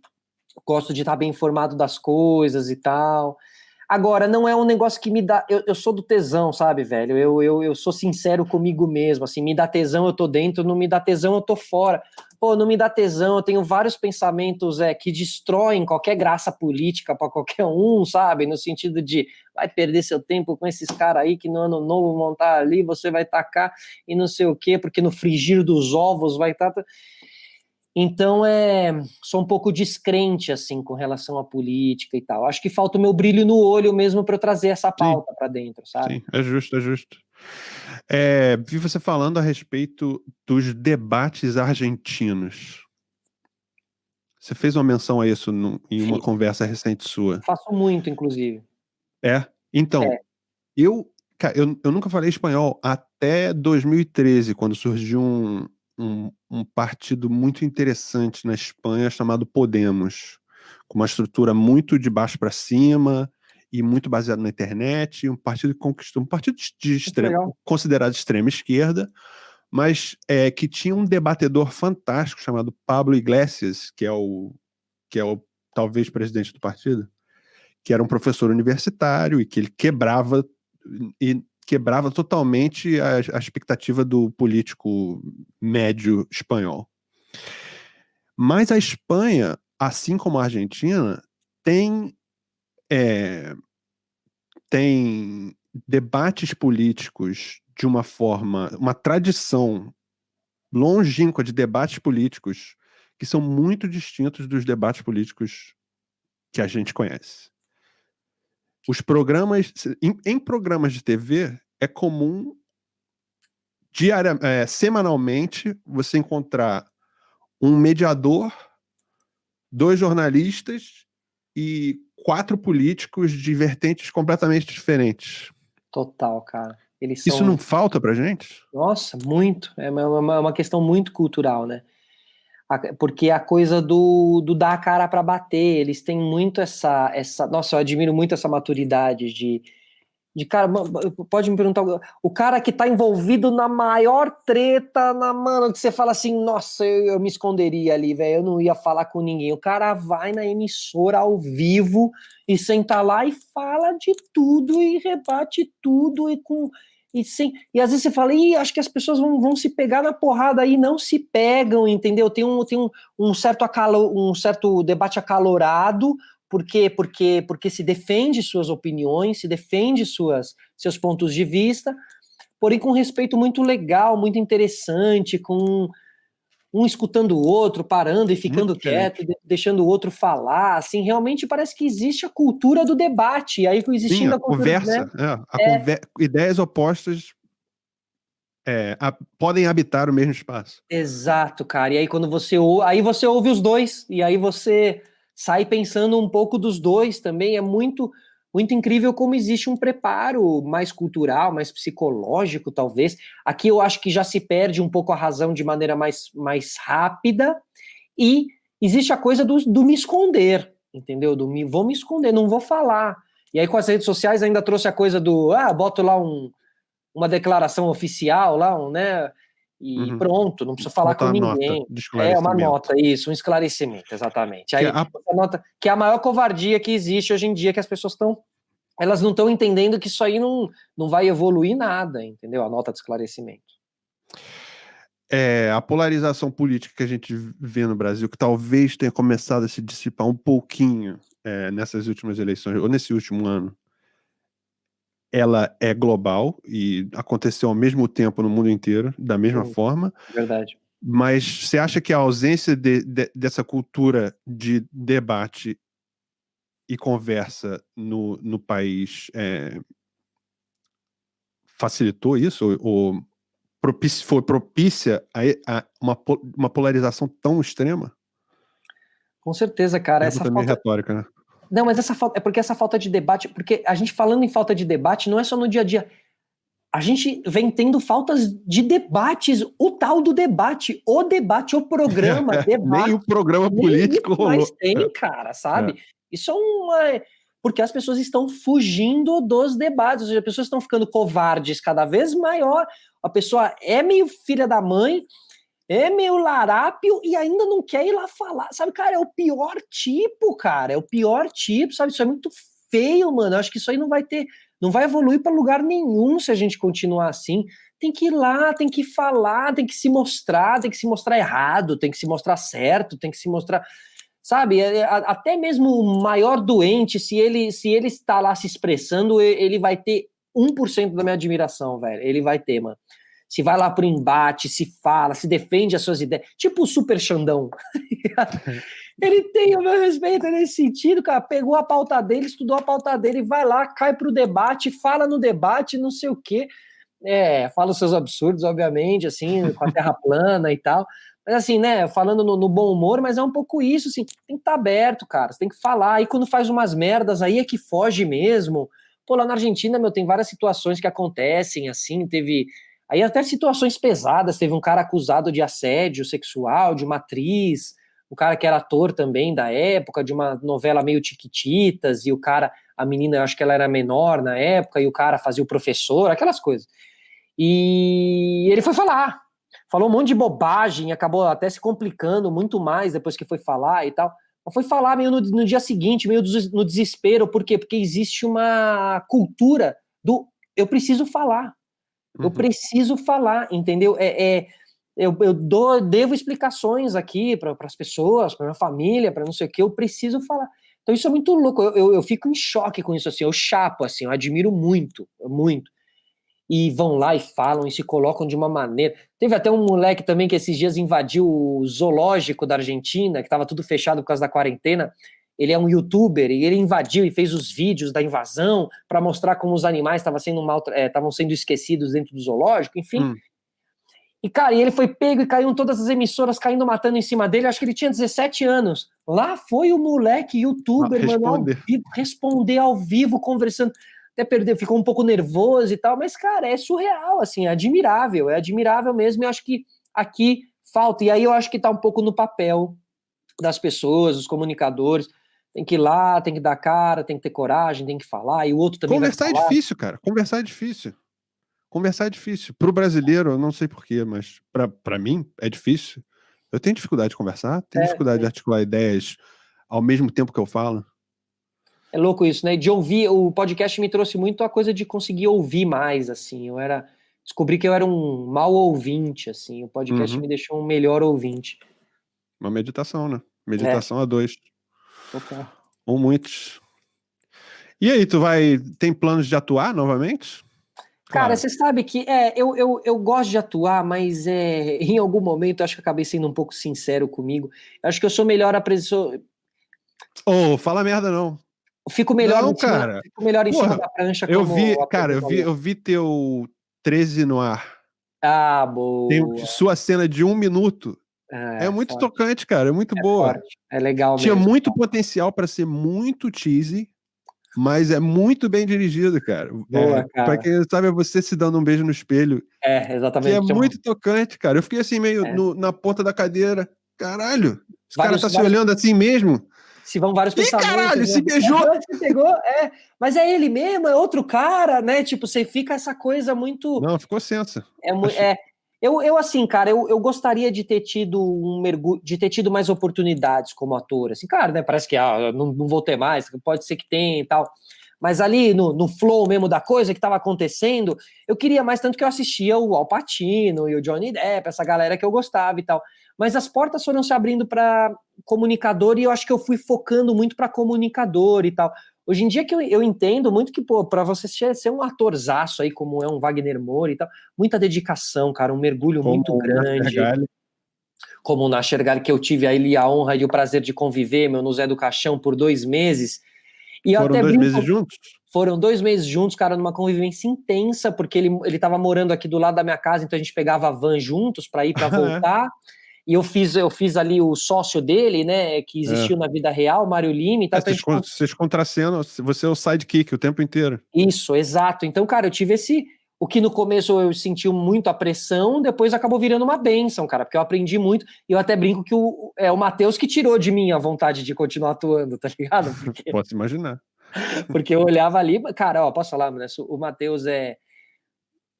gosto de estar bem informado das coisas e tal. Agora, não é um negócio que me dá. Eu sou do tesão, sabe, velho? Eu sou sincero comigo mesmo. Assim, me dá tesão, eu tô dentro, não me dá tesão, eu tô fora. Pô, não me dá tesão, eu tenho vários pensamentos que destroem qualquer graça política para qualquer um, sabe? No sentido de vai perder seu tempo com esses caras aí que no ano novo vão estar ali, você vai tacar e não sei o quê, porque no frigir dos ovos vai estar. Então, sou um pouco descrente, assim, com relação à política e tal. Acho que falta o meu brilho no olho mesmo para eu trazer essa Sim, pauta para dentro, sabe? sim, é justo, é justo. Vi você falando a respeito dos debates argentinos. Você fez uma menção a isso em uma Fiz. conversa recente sua. Faço muito, inclusive. Então, É, eu nunca falei espanhol até 2013, quando surgiu um partido muito interessante na Espanha chamado Podemos, com uma estrutura muito de baixo para cima e muito baseado na internet, um partido que conquistou, um partido considerado extrema esquerda, mas que tinha um debatedor fantástico chamado Pablo Iglesias, que é o talvez presidente do partido, que era um professor universitário e que ele quebrava totalmente a expectativa do político médio espanhol. Mas a Espanha, assim como a Argentina, tem debates políticos de uma tradição longínqua de debates políticos que são muito distintos dos debates políticos que a gente conhece. Os programas, em programas de TV, é comum semanalmente você encontrar um mediador, 2 jornalistas e 4 políticos de vertentes completamente diferentes. Total, cara. Isso não falta pra gente? Nossa, muito. É uma questão muito cultural, né? Porque a coisa do dar a cara para bater, eles têm muito essa. Nossa, eu admiro muito essa maturidade de cara, pode me perguntar, o cara que tá envolvido na maior treta, mano, que você fala assim, nossa, eu me esconderia ali, velho, eu não ia falar com ninguém. O cara vai na emissora ao vivo e senta lá e fala de tudo e rebate tudo e às vezes você fala, acho que as pessoas vão se pegar na porrada aí, não se pegam, entendeu? Tem um certo debate acalorado. Por quê? Porque se defende suas opiniões, se defende seus pontos de vista, porém com respeito muito legal, muito interessante, com um escutando o outro, parando e ficando quieto, deixando o outro falar, assim, realmente parece que existe a cultura do debate, e aí existindo Sim, a cultura, conversa, né? Ideias opostas podem habitar o mesmo espaço. Exato, cara, e aí quando você ouve os dois, e aí você sai pensando um pouco dos dois também, é muito muito incrível como existe um preparo mais cultural, mais psicológico, talvez. Aqui eu acho que já se perde um pouco a razão de maneira mais rápida, e existe a coisa do me esconder, entendeu? Vou me esconder, não vou falar. E aí com as redes sociais ainda trouxe a coisa boto lá uma declaração oficial, lá, né? E pronto, não precisa falar com ninguém. Nota de esclarecimento. Uma nota, isso, um esclarecimento, exatamente. Aí, a nota, que é a maior covardia que existe hoje em dia, que as pessoas elas não estão entendendo que isso aí não vai evoluir nada, entendeu? A nota de esclarecimento. A polarização política que a gente vê no Brasil, que talvez tenha começado a se dissipar um pouquinho nessas últimas eleições, ou nesse último ano, ela é global e aconteceu ao mesmo tempo no mundo inteiro, da mesma forma. Verdade. Mas você acha que a ausência dessa cultura de debate e conversa no país facilitou isso? Ou foi propícia a uma polarização tão extrema? Com certeza, cara. Essa também é retórica, né? Não, mas é porque essa falta de debate, porque a gente falando em falta de debate, não é só no dia a dia. A gente vem tendo faltas de debates, o tal do debate, o programa, debate. Nem o programa político rolou. Mas tem, cara, sabe? Isso porque as pessoas estão fugindo dos debates, ou seja, as pessoas estão ficando covardes cada vez maior, a pessoa é meio filha da mãe, é meio larápio e ainda não quer ir lá falar, sabe, cara, é o pior tipo, cara, sabe, isso é muito feio, mano, eu acho que isso aí não vai evoluir para lugar nenhum se a gente continuar assim. Tem que ir lá, tem que falar, tem que se mostrar errado, tem que se mostrar certo, tem que se mostrar, sabe, até mesmo o maior doente, se ele está lá se expressando, ele vai ter 1% da minha admiração, velho, ele vai ter, mano. Se vai lá pro embate, se fala, se defende as suas ideias, tipo o Super Xandão. Ele tem o meu respeito nesse sentido, cara. Pegou a pauta dele, estudou a pauta dele, vai lá, cai pro debate, fala no debate, não sei o quê. Fala os seus absurdos, obviamente, assim, com a terra plana e tal. Mas assim, né, falando no bom humor, mas é um pouco isso, assim, tem que estar aberto, cara, você tem que falar. Aí quando faz umas merdas, aí é que foge mesmo. Pô, lá na Argentina, tem várias situações que acontecem, assim, teve... Aí até situações pesadas, teve um cara acusado de assédio sexual, de uma atriz, o cara que era ator também da época, de uma novela meio Chiquititas, e o cara, a menina, eu acho que ela era menor na época, e o cara fazia o professor, aquelas coisas. E ele foi falar, falou um monte de bobagem, acabou até se complicando muito mais depois que foi falar e tal. Mas foi falar meio no dia seguinte, meio no desespero. Por quê? Porque existe uma cultura do eu preciso falar. Eu preciso falar, entendeu? Devo explicações aqui para as pessoas, para minha família, para não sei o que, eu preciso falar. Então isso é muito louco, eu fico em choque com isso, assim, eu chapo, assim, eu admiro muito, muito. E vão lá e falam e se colocam de uma maneira. Teve até um moleque também que esses dias invadiu o zoológico da Argentina, que estava tudo fechado por causa da quarentena. Ele é um youtuber e ele invadiu e fez os vídeos da invasão para mostrar como os animais estavam sendo esquecidos dentro do zoológico, enfim. E, cara, ele foi pego e caiu em todas as emissoras, caindo, matando em cima dele. Acho que ele tinha 17 anos. Lá foi o moleque youtuber, mano, ao vivo, responder ao vivo, conversando. Até perdeu, ficou um pouco nervoso e tal, mas, cara, é surreal, assim, é admirável mesmo, e eu acho que aqui falta, e aí eu acho que tá um pouco no papel das pessoas, dos comunicadores, tem que ir lá, tem que dar cara, tem que ter coragem, tem que falar, e o outro também Conversar vai falar. é difícil, cara, conversar é difícil, pro brasileiro, eu não sei porquê, mas pra mim é difícil, eu tenho dificuldade de conversar, tenho dificuldade de articular ideias ao mesmo tempo que eu falo. É louco isso, né? De ouvir, o podcast me trouxe muito a coisa de conseguir ouvir mais, assim. Descobri que eu era um mau ouvinte, assim. O podcast me deixou um melhor ouvinte. Uma meditação, né? Meditação a dois. Total. Ou muitos. E aí, tem planos de atuar novamente? Cara, você sabe que eu gosto de atuar, mas em algum momento eu acho que eu acabei sendo um pouco sincero comigo. Eu acho que eu sou melhor apresentador. Fala merda não. Fico melhor não, em cima, cara. fico melhor em cima da prancha eu vi teu 13 no ar. Ah, boa. Tem sua cena de 1 minuto. É muito forte. tocante, cara. É muito boa. Forte. É legal Tinha mesmo. muito potencial pra ser muito cheesy, mas é muito bem dirigido, cara. Boa, cara. Pra quem sabe, é você se dando um beijo no espelho. Exatamente. Que é muito tocante, cara. Eu fiquei assim, meio na ponta da cadeira. Caralho, esse cara tá se olhando assim mesmo? Se vão vários pensamentos. Ih, caralho, se beijou! Se pegou, mas é ele mesmo, é outro cara, né? Tipo, você fica essa coisa muito... Não, ficou sensa. Eu assim, cara, eu gostaria de ter tido de ter tido mais oportunidades como ator, assim, claro, né? Parece que não vou ter mais, pode ser que tenha e tal. Mas ali no flow mesmo da coisa que estava acontecendo, eu queria mais, tanto que eu assistia o Al Pacino e o Johnny Depp, essa galera que eu gostava e tal. Mas as portas foram se abrindo para comunicador e eu acho que eu fui focando muito para comunicador e tal. Hoje em dia que eu entendo muito que, pô, para você ser um atorzaço aí, como é um Wagner Moura e tal, muita dedicação, cara, um mergulho muito grande. Como o Nasher Gali, que eu tive a honra e o prazer de conviver, no Zé do Caixão, por 2 meses. E foram 2 meses juntos? Foram 2 meses juntos, cara, numa convivência intensa, porque ele tava morando aqui do lado da minha casa, então a gente pegava a van juntos para ir, para voltar. E eu fiz ali o sócio dele, né, que existiu na vida real, Mário Lima. Então, vocês contracenam, você é o sidekick o tempo inteiro. Isso, exato. Então, cara, eu tive o que no começo eu senti muito a pressão, depois acabou virando uma bênção, cara, porque eu aprendi muito, e eu até brinco que o Matheus que tirou de mim a vontade de continuar atuando, tá ligado? Posso imaginar. Porque eu olhava ali, cara, posso falar, né? O Matheus ele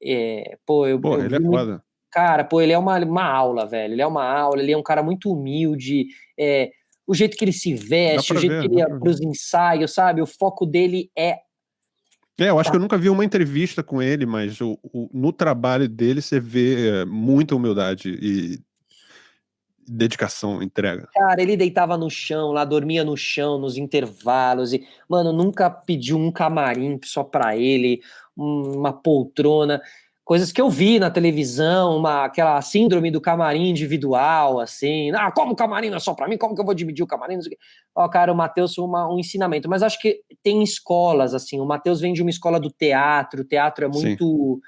é foda. Cara, ele é uma aula, velho. Ele é uma aula, ele é um cara muito humilde. O jeito que ele se veste, o jeito que ele ia pros ensaios, sabe? O foco dele eu acho que eu nunca vi uma entrevista com ele, mas no trabalho dele você vê muita humildade e dedicação, entrega. Cara, ele deitava no chão, lá dormia no chão, nos intervalos, e, mano, nunca pediu um camarim só pra ele, uma poltrona, coisas que eu vi na televisão, aquela síndrome do camarim individual, assim, como o camarim não é só pra mim, como que eu vou dividir o camarim? Cara, o Matheus um ensinamento, mas acho que tem escolas, assim, o Matheus vem de uma escola do teatro, o teatro é muito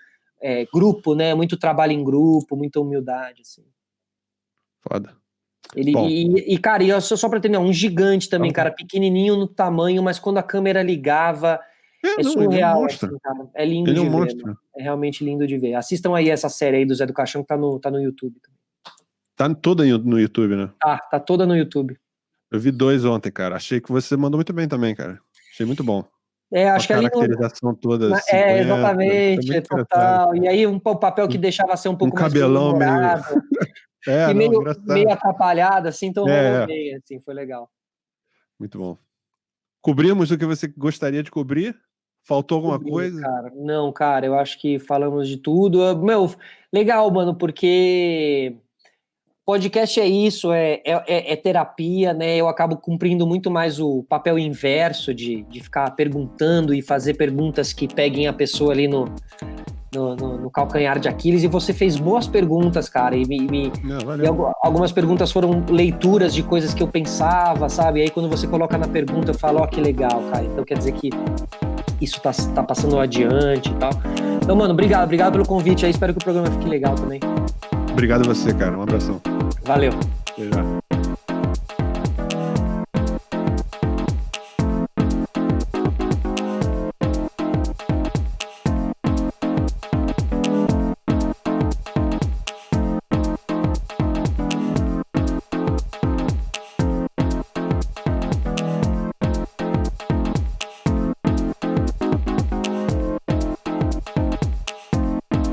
grupo, né, muito trabalho em grupo, muita humildade, assim. Foda. Cara, e só pra terminar, um gigante também, cara, pequenininho no tamanho, mas quando a câmera ligava, surreal, assim, cara. É lindo de ver, mano. É realmente lindo de ver. Assistam aí essa série aí do Zé do Caixão, que tá no YouTube também. Tá toda no YouTube, né? Tá toda no YouTube. Eu vi 2 ontem, cara. Achei que você mandou muito bem também, cara. Achei muito bom. Acho que ali caracterização toda 50, exatamente, total. E aí o papel que deixava ser um pouco mais cabelão meio... e meio atrapalhado, assim, então rolou bem, assim, foi legal. Muito bom. Cobrimos o que você gostaria de cobrir? Faltou alguma coisa? Cara. Não, cara, eu acho que falamos de tudo. Legal, mano, porque podcast é isso, é terapia, né? Eu acabo cumprindo muito mais o papel inverso de ficar perguntando e fazer perguntas que peguem a pessoa ali no calcanhar de Aquiles, e você fez boas perguntas, cara, e algumas perguntas foram leituras de coisas que eu pensava, sabe? E aí quando você coloca na pergunta, eu falo, que legal, cara, então quer dizer que isso tá passando adiante e tal. Então, mano, obrigado pelo convite aí, espero que o programa fique legal também. Obrigado a você, cara, um abração. Valeu. Até já.